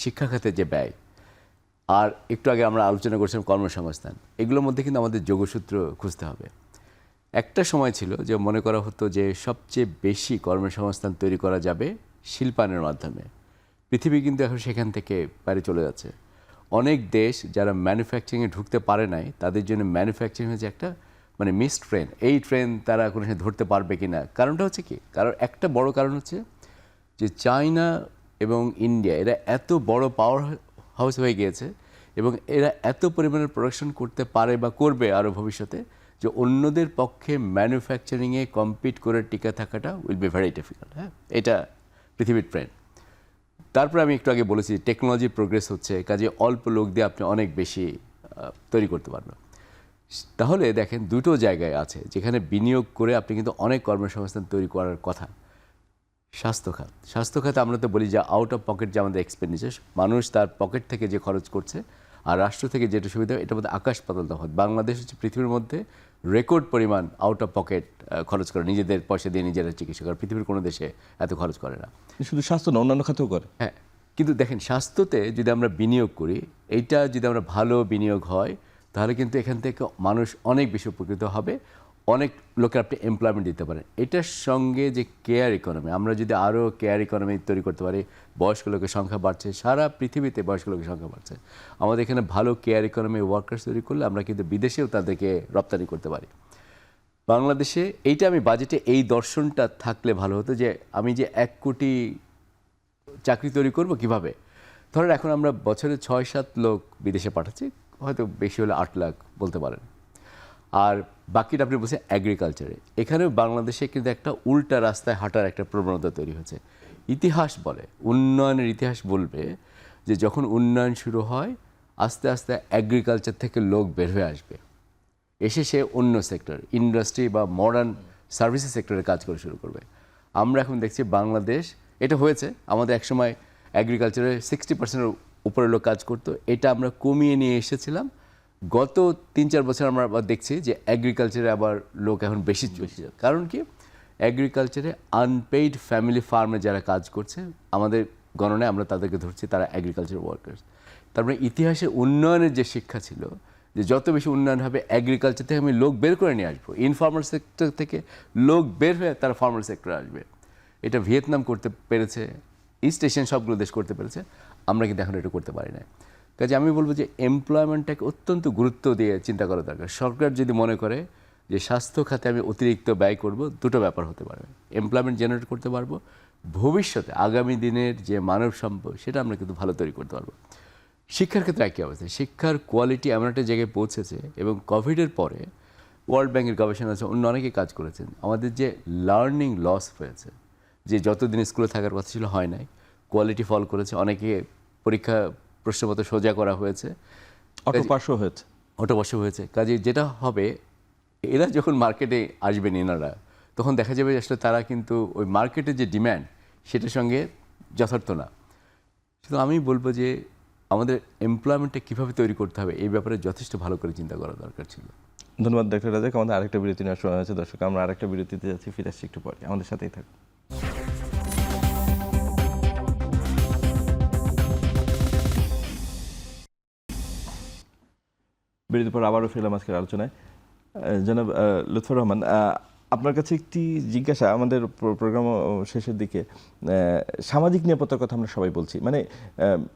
Speaker 2: শিক্ষা খাতে যে ব্যয়, আর একটু আগে আমরা আলোচনা করছিলাম কর্মসংস্থান, এগুলোর মধ্যে কিন্তু আমাদের যোগসূত্র খুঁজতে হবে। একটা সময় ছিল যে মনে করা হতো যে সবচেয়ে বেশি কর্মসংস্থান তৈরি করা যাবে শিল্পায়নের মাধ্যমে। পৃথিবী কিন্তু এখন সেখান থেকে বাইরে চলে যাচ্ছে। অনেক দেশ যারা ম্যানুফ্যাকচারিংয়ে ঢুকতে পারে নাই, তাদের জন্য ম্যানুফ্যাকচারিং হচ্ছে একটা মিসড ট্রেন। এই ট্রেন তারা কোনো সময় ধরতে পারবে কি না, কারণটা হচ্ছে কি, কারণ একটা বড় কারণ হচ্ছে যে চায়না এবং ইন্ডিয়া এরা এত বড় পাওয়ার হাউস হয়ে গিয়েছে, এবং এরা এত পরিমাণের প্রোডাকশন করতে পারে বা করবে আরও ভবিষ্যতে, যে অন্যদের পক্ষে ম্যানুফ্যাকচারিংয়ে কম্পিট করে টিকে থাকাটা উইল বি ভেরি ডিফিকাল্ট। হ্যাঁ, এটা পৃথিবীর ট্রেন্ড। তারপরে আমি একটু আগে বলেছি টেকনোলজি প্রোগ্রেস হচ্ছে, কাজে অল্প লোক দিয়ে আপনি অনেক বেশি তৈরি করতে পারবেন। তাহলে দেখেন দুটো জায়গায় আছে যেখানে বিনিয়োগ করে আপনি কিন্তু অনেক কর্মসংস্থান তৈরি করার কথা। স্বাস্থ্য খাত আমরা তো বলি যে আউট অফ পকেট যে আমাদের এক্সপেন্ডিচার, মানুষ তার পকেট থেকে যে খরচ করছে আর রাষ্ট্র থেকে যেটা সুবিধা, এটার মধ্যে আকাশ পাতাল তফাৎ। বাংলাদেশ হচ্ছে পৃথিবীর মধ্যে রেকর্ড পরিমাণ আউট অফ পকেট খরচ করে, নিজেদের পয়সা দিয়ে নিজেরা চিকিৎসা করে, পৃথিবীর কোনো দেশে এত খরচ করে না।
Speaker 1: শুধু স্বাস্থ্য না, অন্যান্য খাতেও করে।
Speaker 2: হ্যাঁ, কিন্তু দেখেন স্বাস্থ্যতে যদি আমরা বিনিয়োগ করি, এইটা যদি আমরা ভালো বিনিয়োগ হয়, তাহলে কিন্তু এখান থেকে মানুষ অনেক বেশি উপকৃত হবে, অনেক লোকের আপনি এমপ্লয়মেন্ট দিতে পারেন। এটার সঙ্গে যে কেয়ার ইকোনমি, আমরা যদি আরও কেয়ার ইকোনমি তৈরি করতে পারি, বয়স্ক লোকের সংখ্যা বাড়ছে, সারা পৃথিবীতে বয়স্ক লোকের সংখ্যা বাড়ছে, আমাদের এখানে ভালো কেয়ার ইকোনমি ওয়ার্কার্স তৈরি করলে আমরা কিন্তু বিদেশেও তাদেরকে রপ্তানি করতে পারি। বাংলাদেশে এইটা আমি বাজেটে এই দর্শনটা থাকলে ভালো হতো যে আমি যে 1 কোটি চাকরি তৈরি করব কিভাবে। ধরেন এখন আমরা বছরে 6-7 লোক বিদেশে পাঠাচ্ছি, হয়তো বেশি হলে 8 লাখ বলতে পারেন, আর বাকিটা আপনি বলছেন এগ্রিকালচারে। এখানেও বাংলাদেশে কিন্তু একটা উল্টা রাস্তায় হাঁটার একটা প্রবণতা তৈরি হয়েছে। ইতিহাস বলে, উন্নয়নের ইতিহাস বলবে যে যখন উন্নয়ন শুরু হয় আস্তে আস্তে এগ্রিকালচার থেকে লোক বের হয়ে আসবে, এসে সে অন্য সেক্টর, ইন্ডাস্ট্রি বা মডার্ন সার্ভিসেস সেক্টরে কাজ করে শুরু করবে। আমরা এখন দেখছি বাংলাদেশ, এটা হয়েছে আমাদের একসময় এগ্রিকালচারে 60%-এর উপরে লোক কাজ করতো, এটা আমরা কমিয়ে নিয়ে এসেছিলাম। গত 3-4 বছর আমরা আবার দেখছি যে এগ্রিকালচারে আবার লোক এখন বেশি। কারণ কি, এগ্রিকালচারে আনপেইড ফ্যামিলি ফার্মে যারা কাজ করছে, আমাদের গণনায় আমরা তাদেরকে ধরছি তারা এগ্রিকালচার ওয়ার্কার্স। তারপরে ইতিহাসে উন্নয়নের যে শিক্ষা ছিল যে যত বেশি উন্নয়ন হবে এগ্রিকালচার থেকে আমি লোক বের করে নিয়ে আসবো, ইনফর্মাল সেক্টর থেকে লোক বের হয়ে তারা ফর্মাল সেক্টরে আসবে। এটা ভিয়েতনাম করতে পেরেছে, ইস্ট এশিয়ান সবগুলো দেশ করতে পেরেছে, আমরা কিন্তু এখন এটা করতে পারি না। কাজে আমি বলবো যে এমপ্লয়মেন্টটাকে অত্যন্ত গুরুত্ব দিয়ে চিন্তা করা দরকার। সরকার যদি মনে করে যে স্বাস্থ্য খাতে আমি অতিরিক্ত ব্যয় করব, দুটো ব্যাপার হতে পারে, এমপ্লয়মেন্ট জেনারেট করতে পারবো, ভবিষ্যতে আগামী দিনের যে মানব সম্পদ সেটা আমরা কিন্তু ভালো তৈরি করতে পারবো। শিক্ষার ক্ষেত্রে একই অবস্থা, শিক্ষার কোয়ালিটি এমন একটা জায়গায় পৌঁছেছে এবং কোভিডের পরে ওয়ার্ল্ড ব্যাংকের গবেষণা আছে, অন্য অনেকে কাজ করেছেন, আমাদের যে লার্নিং লস হয়েছে, যে যতদিন স্কুলে থাকার কথা ছিল হয় নাই, কোয়ালিটি ফল করেছে, অনেকে পরীক্ষা প্রশ্নপত্র সোজা করা হয়েছে, অটোপাস হয়েছে। কাজে যেটা হবে, এরা যখন মার্কেটে আসবেন এনারা, তখন দেখা যাবে আসলে তারা কিন্তু ওই মার্কেটের যে ডিম্যান্ড সেটার সঙ্গে যথার্থ না। শুধু আমি বলবো যে আমাদের এমপ্লয়মেন্টটা কীভাবে তৈরি করতে হবে এই ব্যাপারে যথেষ্ট ভালো করে চিন্তা করা দরকার ছিল।
Speaker 1: ধন্যবাদ ডক্টর রাজাক। আমাদের আরেকটা বিরতি নেওয়ার সময় হয়েছে। দর্শক, আমরা আরেকটা বিরতিতে যাচ্ছি, ফিরে আসছি একটু পরে, আমাদের সাথেই থাকুন। বিরতির পর আবারও ফিরলাম আজকের আলোচনায়। জনাব লুৎফর রহমান, আপনার কাছে একটি জিজ্ঞাসা। আমাদের প্রোগ্রাম শেষের দিকে সামাজিক নিরাপত্তার কথা আমরা সবাই বলছি, মানে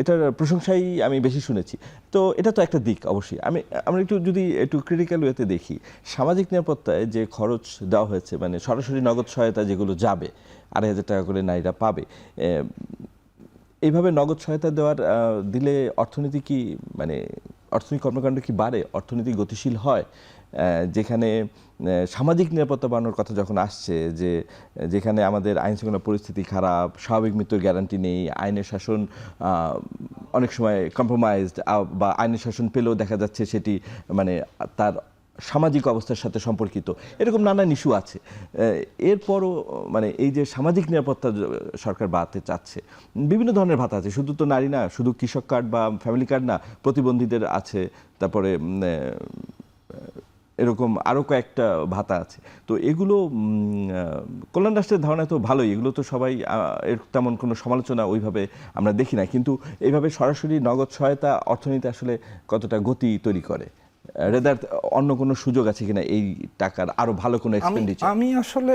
Speaker 1: এটার প্রশংসাই আমি বেশি শুনেছি। তো এটা তো একটা দিক অবশ্যই। আমরা যদি একটু ক্রিটিক্যাল ওয়েতে দেখি, সামাজিক নিরাপত্তায় যে খরচ দেওয়া হয়েছে, মানে সরাসরি নগদ সহায়তা যেগুলো যাবে, 2,500 টাকা করে নারীরা পাবে, এইভাবে নগদ সহায়তা দিলে অর্থনীতি কি, মানে অর্থনৈতিক কর্মকাণ্ড কি বাড়ে, অর্থনীতি গতিশীল হয়? যেখানে সামাজিক নিরাপত্তা বাড়ানোর কথা যখন আসছে, যেখানে আমাদের আইন শৃঙ্খলা পরিস্থিতি খারাপ, স্বাভাবিক মৃত্যুর গ্যারান্টি নেই, আইনের শাসন অনেক সময় কম্প্রোমাইজড, বা আইনের শাসন পেলেও দেখা যাচ্ছে সেটি মানে তার সামাজিক অবস্থার সাথে সম্পর্কিত, এরকম নানান ইস্যু আছে। এরপরও মানে এই যে সামাজিক নিরাপত্তা সরকার বাড়াতে চাচ্ছে, বিভিন্ন ধরনের ভাতা আছে, শুধু তো নারী না, শুধু কৃষক কার্ড বা ফ্যামিলি কার্ড না, প্রতিবন্ধীদের আছে, তারপরে এরকম আরও কয়েকটা ভাতা আছে। তো এগুলো কল্যাণ রাষ্ট্রের ধারণা তো ভালোই, এগুলো তো সবাই, এর তেমন কোনো সমালোচনা ওইভাবে আমরা দেখি না, কিন্তু এইভাবে সরাসরি নগদ সহায়তা অর্থনীতি আসলে কতটা গতি তৈরি করে, রেদার অন্য কোনো সুযোগ আছে কিনা এই টাকার আরো ভালো কোনো এক্সপেন্ডিচার?
Speaker 3: আমি আসলে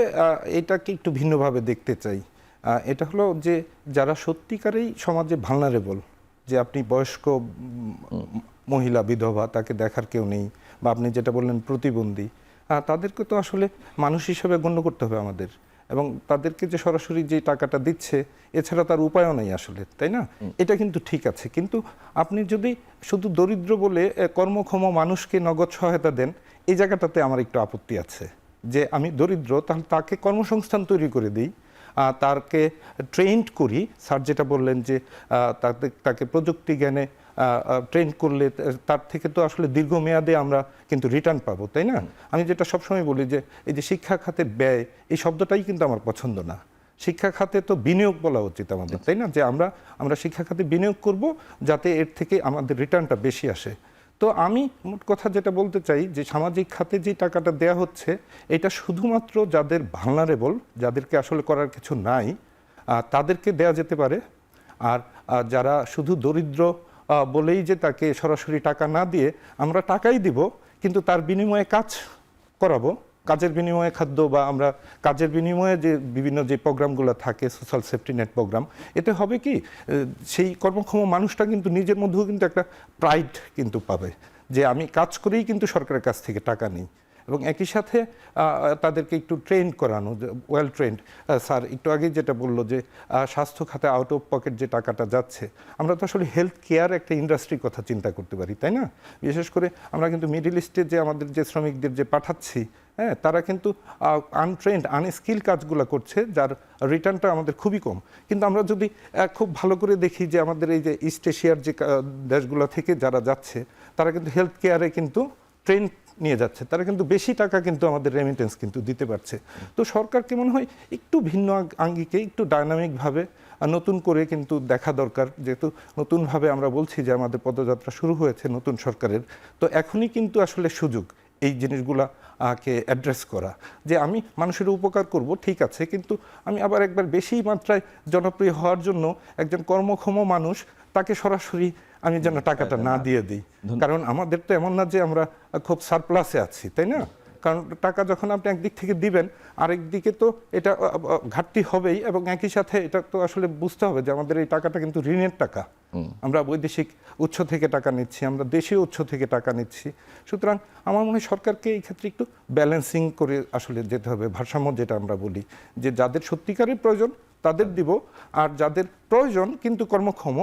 Speaker 3: এটাকে একটু ভিন্নভাবে দেখতে চাই। এটা হলো যে যারা সত্যিকারেই সমাজে ভালনারেবল, যে আপনি বয়স্ক মহিলা, বিধবা, তাকে দেখার কেউ নেই, বা আপনি যেটা বললেন প্রতিবন্ধী, তাদেরকে তো আসলে মানুষ হিসেবে গণ্য করতে হবে আমাদের। এবং তাদেরকে যে সরাসরি যে টাকাটা দিচ্ছে এছাড়া তার উপায়ও নেই আসলে, তাই না? এটা কিন্তু ঠিক আছে, কিন্তু আপনি যদি শুধু দরিদ্র বলে কর্মক্ষম মানুষকে নগদ সহায়তা দেন, এই জায়গাটাতে আমার একটু আপত্তি আছে। যে আমি দরিদ্র, তাহলে তাকে কর্মসংস্থান তৈরি করে দিই, তাকে ট্রেন্ড করি। স্যার যেটা বললেন যে তাকে প্রযুক্তি জ্ঞানে ট্রেন করলে তার থেকে তো আসলে দীর্ঘমেয়াদে আমরা কিন্তু রিটার্ন পাবো, তাই না? আমি যেটা সবসময় বলি যে এই যে শিক্ষা খাতে ব্যয়, এই শব্দটাই কিন্তু আমার পছন্দ না। শিক্ষা খাতে তো বিনিয়োগ বলা উচিত আমাদের, তাই না? যে আমরা শিক্ষা খাতে বিনিয়োগ করব যাতে এর থেকে আমাদের রিটার্নটা বেশি আসে। তো আমি মোট কথা যেটা বলতে চাই যে সামাজিক খাতে যে টাকাটা দেয়া হচ্ছে, এটা শুধুমাত্র যাদের ভালনারেবল, যাদেরকে আসলে করার কিছু নাই, তাদেরকে দেয়া যেতে পারে। আর যারা শুধু দরিদ্র বলেই যে তাকে সরাসরি টাকা না দিয়ে আমরা টাকাই দিব, কিন্তু তার বিনিময়ে কাজ করাবো, কাজের বিনিময়ে খাদ্য, বা আমরা কাজের বিনিময়ে যে বিভিন্ন যে প্রোগ্রামগুলো থাকে, সোশ্যাল সেফটি নেট প্রোগ্রাম, এতে হবে কি সেই কর্মক্ষম মানুষটা কিন্তু নিজের মধ্যেও কিন্তু একটা প্রাইড কিন্তু পাবে যে আমি কাজ করেই কিন্তু সরকারের কাছ থেকে টাকা নিই। এবং একই সাথে তাদেরকে একটু ট্রেন করানো, ওয়েল ট্রেন্ড। স্যার একটু আগে যেটা বললো যে স্বাস্থ্য খাতে আউট অফ পকেট যে টাকাটা যাচ্ছে, আমরা তো আসলে হেলথ কেয়ার একটা ইন্ডাস্ট্রির কথা চিন্তা করতে পারি, তাই না? বিশেষ করে আমরা কিন্তু মিডল ইস্টে যে আমাদের যে শ্রমিকদের যে পাঠাচ্ছি, হ্যাঁ, তারা কিন্তু আনট্রেন্ড আনস্কিল কাজগুলো করছে, যার রিটার্নটা আমাদের খুবই কম। কিন্তু আমরা যদি খুব ভালো করে দেখি যে আমাদের এই যে ইস্ট এশিয়ার যে দেশগুলো থেকে যারা যাচ্ছে, তারা কিন্তু হেলথ কেয়ারে কিন্তু ট্রেন নিয়ে যাচ্ছে, তারা কিন্তু বেশি টাকা কিন্তু আমাদের রেমিটেন্স কিন্তু দিতে পারছে। তো সরকারকে মনে হয় একটু ভিন্ন আঙ্গিকে, একটু ডায়নামিকভাবে নতুন করে কিন্তু দেখা দরকার। যেহেতু নতুনভাবে আমরা বলছি যে আমাদের পদযাত্রা শুরু হয়েছে নতুন সরকারের, তো এখনই কিন্তু আসলে সুযোগ এই জিনিসগুলাকে অ্যাড্রেস করা, যে আমি মানুষের উপকার করব, ঠিক আছে, কিন্তু আমি আবার একবার বেশি মাত্রায় জনপ্রিয় হওয়ার জন্য একজন কর্মক্ষম মানুষ, তাকে সরাসরি আমি যেন টাকাটা না দিয়ে দিই। কারণ আমাদের তো এমন না যে আমরা খুব সারপ্লাসে আছি, তাই না? কারণ টাকা যখন আপনি একদিক থেকে দিবেন, আরেক দিকে তো এটা ঘাটতি হবেই। এবং একই সাথে এটা তো আসলে বুঝতে হবে যে আমাদের এই টাকাটা কিন্তু ঋণের টাকা, আমরা বৈদেশিক উৎস থেকে টাকা নিচ্ছি, আমরা দেশীয় উৎস থেকে টাকা নিচ্ছি। সুতরাং আমার মনে হয় সরকারকে এই ক্ষেত্রে একটু ব্যালেন্সিং করে আসলে যেতে হবে, ভারসাম্য যেটা আমরা বলি, যে যাদের সত্যিকারের প্রয়োজন তাদের দিব, আর যাদের প্রয়োজন কিন্তু কর্মক্ষম,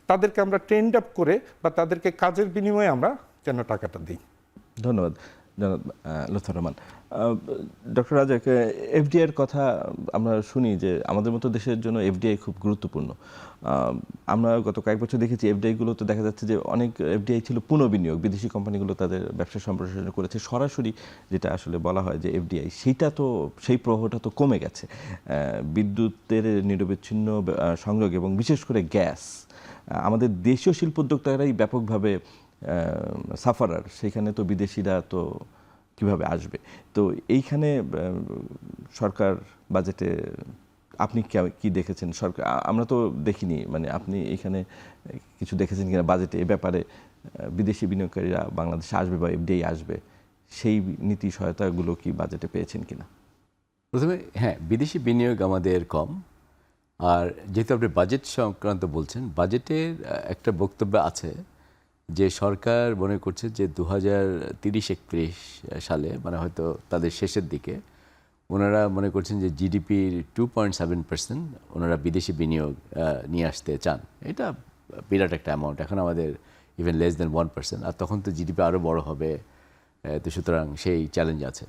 Speaker 3: তাদেরকে আমরা ট্রেন্ড আপ করে বা তাদেরকে কাজের বিনিময়ে আমরা যেন টাকাটা দিই।
Speaker 1: ধন্যবাদ জনাব লুৎফর রহমান। ডক্টর রাজাক, এফডিআইয়ের কথা আমরা শুনি যে আমাদের মতো দেশের জন্য এফডিআই খুব গুরুত্বপূর্ণ। আমরা গত কয়েক বছর দেখেছি এফডিআইগুলোতে দেখা যাচ্ছে যে অনেক এফডিআই ছিল পুনঃবিনিয়োগ, বিদেশি কোম্পানিগুলো তাদের ব্যবসা সম্প্রসারণ করেছে। সরাসরি যেটা আসলে বলা হয় যে এফডিআই, সেইটা তো সেই প্রভাবটা তো কমে গেছে। বিদ্যুতের নিরবিচ্ছিন্ন সংযোগ এবং বিশেষ করে গ্যাস, আমাদের দেশীয় শিল্পোদ্যোক্তারাই ব্যাপকভাবে সাফারার, সেখানে তো বিদেশিরা তো কিভাবে আসবে? তো এইখানে সরকার বাজেটে আপনি কি দেখেছেন? সরকার, আমরা তো দেখিনি, মানে আপনি এখানে কিছু দেখেছেন কিনা বাজেটে এ ব্যাপারে? বিদেশি বিনিয়োগকারীরা বাংলাদেশে আসবে বা এফডিআই আসবে, সেই নীতি সহায়তাগুলো কি বাজেটে পেয়েছেন কিনা?
Speaker 2: প্রথমে হ্যাঁ, বিদেশি বিনিয়োগ আমাদের কম। আর যেহেতু আপনি বাজেট সংক্রান্ত বলছেন, বাজেটের একটা বক্তব্য আছে যে সরকার মনে করছে যে 2030-31 সালে, মানে হয়তো তাদের শেষের দিকে, ওনারা মনে করছেন যে জিডিপির 2.7% ওনারা বিদেশি বিনিয়োগ নিয়ে আসতে চান। এটা বিরাট একটা অ্যামাউন্ট। এখন আমাদের ইভেন লেস দেন 1%, আর তখন তো জিডিপি আরও বড় হবে। তো সুতরাং সেই চ্যালেঞ্জ আছে।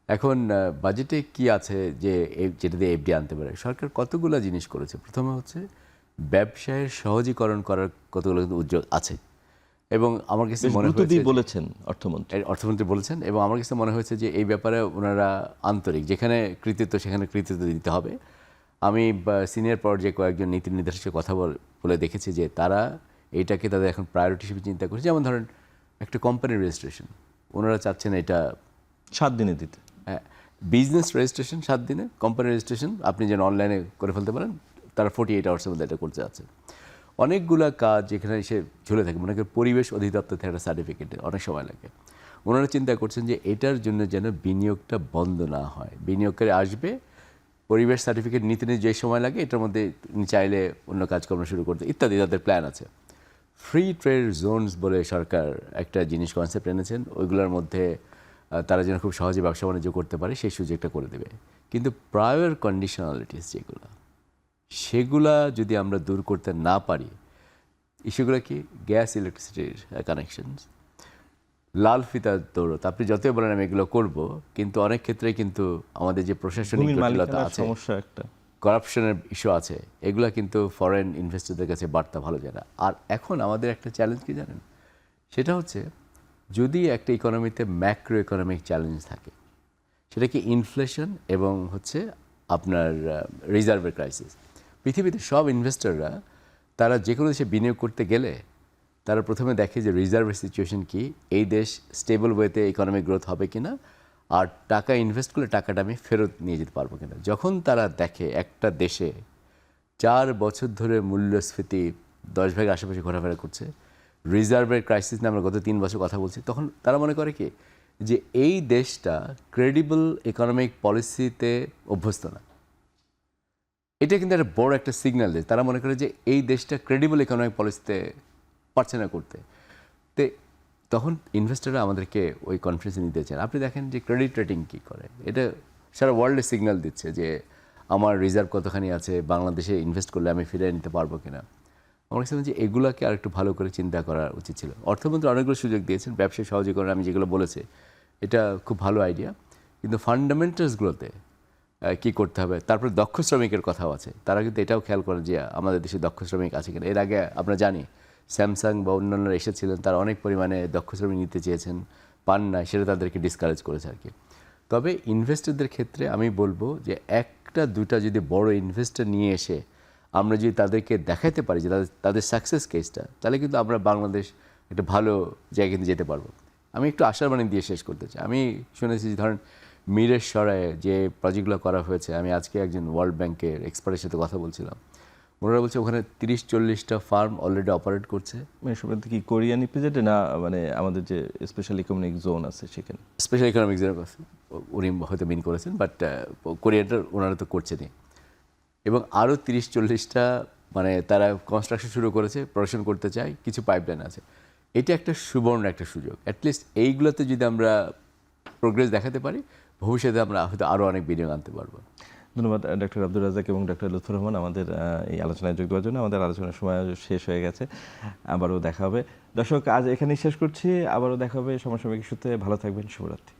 Speaker 2: এখন বাজেটে কি আছে যে যেটা দিয়ে এফডি আনতে পারে? সরকার কতগুলো জিনিস করেছে। প্রথমে হচ্ছে ব্যবসায়ের সহজীকরণ করার কতগুলো উদ্যোগ আছে, এবং আমার কাছে মনে হয়েছে
Speaker 1: বলেছেন
Speaker 2: অর্থমন্ত্রী বলেছেন, এবং আমার কাছে মনে হয়েছে যে এই ব্যাপারে ওনারা আন্তরিক। যেখানে কৃতিত্ব সেখানে কৃতিত্ব দিতে হবে। আমি সিনিয়র পর্যায়ে কয়েকজন নীতি নির্দেশকের কথা বলে দেখেছি যে তারা এইটাকে তাদের এখন প্রায়োরিটি হিসেবে চিন্তা করছে। যেমন ধরেন একটা কোম্পানির রেজিস্ট্রেশন, ওনারা চাচ্ছেন এটা
Speaker 1: 7 দিনে দিতে।
Speaker 2: হ্যাঁ, বিজনেস রেজিস্ট্রেশন 7 দিনে, কোম্পানি রেজিস্ট্রেশন আপনি যেন অনলাইনে করে ফেলতে পারেন, তারা 48 আওয়ার্সের মধ্যে এটা করতে যাচ্ছে। অনেকগুলা কাজ যেখানে এসে ঝুলে থাকে, মনে করেন পরিবেশ অধিদপ্তর থেকে একটা সার্টিফিকেটে অনেক সময় লাগে। ওনারা চিন্তা করছেন যে এটার জন্য যেন বিনিয়োগটা বন্ধ না হয়। বিনিয়োগকারী আসবে, পরিবেশ সার্টিফিকেট নিতে যে সময় লাগে, এটার মধ্যে চাইলে অন্য কাজকর্ম শুরু করতে ইত্যাদি তাদের প্ল্যান আছে। ফ্রি ট্রেড জোনস বলে সরকার একটা জিনিস কনসেপ্ট এনেছেন, ওইগুলোর মধ্যে তারা যেন খুব সহজে ব্যবসা বাণিজ্য করতে পারে সেই সুযোগটা করে দেবে। কিন্তু প্রায়র কন্ডিশনালিটিস যেগুলো, সেগুলা যদি আমরা দূর করতে না পারি, ইস্যুগুলো কি গ্যাস ইলেকট্রিসিটির কানেকশনস, লাল ফিতার দৌড়ত, আপনি যতই বলেন আমি এগুলো করব, কিন্তু অনেক ক্ষেত্রে কিন্তু আমাদের যে প্রশাসনিক
Speaker 1: ভূমির
Speaker 2: জটিলতা
Speaker 1: মালিকানার
Speaker 2: আছে,
Speaker 1: সমস্যা একটা।
Speaker 2: করাপশনের ইস্যু আছে, এগুলা কিন্তু ফরেন ইনভেস্টরদের কাছে বার্তা ভালো যায় না। আর এখন আমাদের একটা চ্যালেঞ্জ কি জানেন, সেটা হচ্ছে যদি একটা ইকোনমিতে ম্যাক্রো ইকোনমিক চ্যালেঞ্জ থাকে, সেটা কি ইনফ্লেশন এবং হচ্ছে আপনার রিজার্ভের ক্রাইসিস। পৃথিবীতে সব ইনভেস্টররা তারা যে কোনো দেশে বিনিয়োগ করতে গেলে তারা প্রথমে দেখে যে রিজার্ভের সিচুয়েশন কি, এই দেশ স্টেবল ওয়েতে ইকোনমিক গ্রোথ হবে কিনা, আর টাকা ইনভেস্ট করলে টাকাটা আমি ফেরত নিয়ে যেতে পারবো কিনা। যখন তারা দেখে একটা দেশে 4 বছর ধরে মূল্যস্ফীতি 10 ভাগের আশেপাশে ঘোরাফেরা করছে, রিজার্ভের ক্রাইসিস নিয়ে আমরা গত 3 বছর কথা বলছি, তখন তারা মনে করে কি যে এই দেশটা ক্রেডিবল ইকোনমিক পলিসিতে অভ্যস্ত না। এটা কিন্তু একটা বড় একটা সিগন্যাল দেয়, তারা মনে করে যে এই দেশটা ক্রেডিবল ইকোনমিক পলিসিতে পারছে না করতে। তো তখন ইনভেস্টররা আমাদেরকে ওই কনফারেন্সে নিতে চান। আপনি দেখেন যে ক্রেডিট রেটিং কী করে, এটা সারা ওয়ার্ল্ডে সিগন্যাল দিচ্ছে যে আমার রিজার্ভ কতখানি আছে, বাংলাদেশে ইনভেস্ট করলে আমি ফিরে নিতে পারবো কিনা। আমার কাছে যে এগুলোকে আর একটু ভালো করে চিন্তা করা উচিত ছিল। অর্থমন্ত্রী অনেকগুলো সুযোগ দিয়েছেন ব্যবসায় সহজীকরণ, আমি যেগুলো বলেছি এটা খুব ভালো আইডিয়া, কিন্তু ফান্ডামেন্টালসগুলোতে কী করতে হবে। তারপরে দক্ষ শ্রমিকের কথাও আছে, তারা কিন্তু এটাও খেয়াল করেন যে আমাদের দেশে দক্ষ শ্রমিক আছে কিনা। এর আগে আমরা জানি স্যামসাং বা অন্যান্যরা এসেছিলেন, তারা অনেক পরিমাণে দক্ষ শ্রমিক নিতে চেয়েছেন, পান না, সেটা তাদেরকে ডিসকারেজ করেছে আর কি। তবে ইনভেস্টরদের ক্ষেত্রে আমি বলবো যে একটা দুটা যদি বড় ইনভেস্টর নিয়ে এসে আমরা যদি তাদেরকে দেখাতে পারি যে তাদের সাকসেস কেসটা, তাহলে কিন্তু আমরা বাংলাদেশ একটা ভালো জায়গায় কিন্তু যেতে পারবো। আমি একটু আশার বাণী দিয়ে শেষ করতে চাই। আমি শুনেছি যে ধরেন মিরের সরায়ে যে প্রজেক্টগুলো করা হয়েছে, আমি আজকে একজন ওয়ার্ল্ড ব্যাংকের এক্সপার্টের সাথে কথা বলছিলাম, ওনারা বলছে ওখানে 30-40টা ফার্ম অলরেডি অপারেট করছে।
Speaker 1: মানে সবাই কি কোরিয়ান ইপিজেডে না, মানে আমাদের যে স্পেশাল ইকোনমিক জোন আছে সেখানে?
Speaker 2: স্পেশাল ইকোনমিক জোন উনি হয়তো মিন করেছেন, বাট কোরিয়ানটা ওনারা তো করছেনই। এবং আরও 30-40টা মানে তারা কনস্ট্রাকশন শুরু করেছে, প্রোডাকশন করতে চায়, কিছু পাইপলাইন আছে। এটা একটা সুবর্ণ একটা সুযোগ। অ্যাটলিস্ট এইগুলোতে যদি আমরা প্রোগ্রেস দেখাতে পারি, ভবিষ্যতে আমরা হয়তো আরও অনেক বিনিয়োগ আনতে পারবো।
Speaker 1: ধন্যবাদ ডক্টর আব্দুর রাজ্জাক এবং ডক্টর লুৎফর রহমান আমাদের এই আলোচনায় যোগ দেওয়ার জন্য। আমাদের আলোচনার সময় শেষ হয়ে গেছে, আবারও দেখা হবে। দর্শক, আজ এখানেই শেষ করছি, আবারও দেখা হবে সমসাময়িক ইস্যুতে। ভালো থাকবেন, শুভরাত্রি।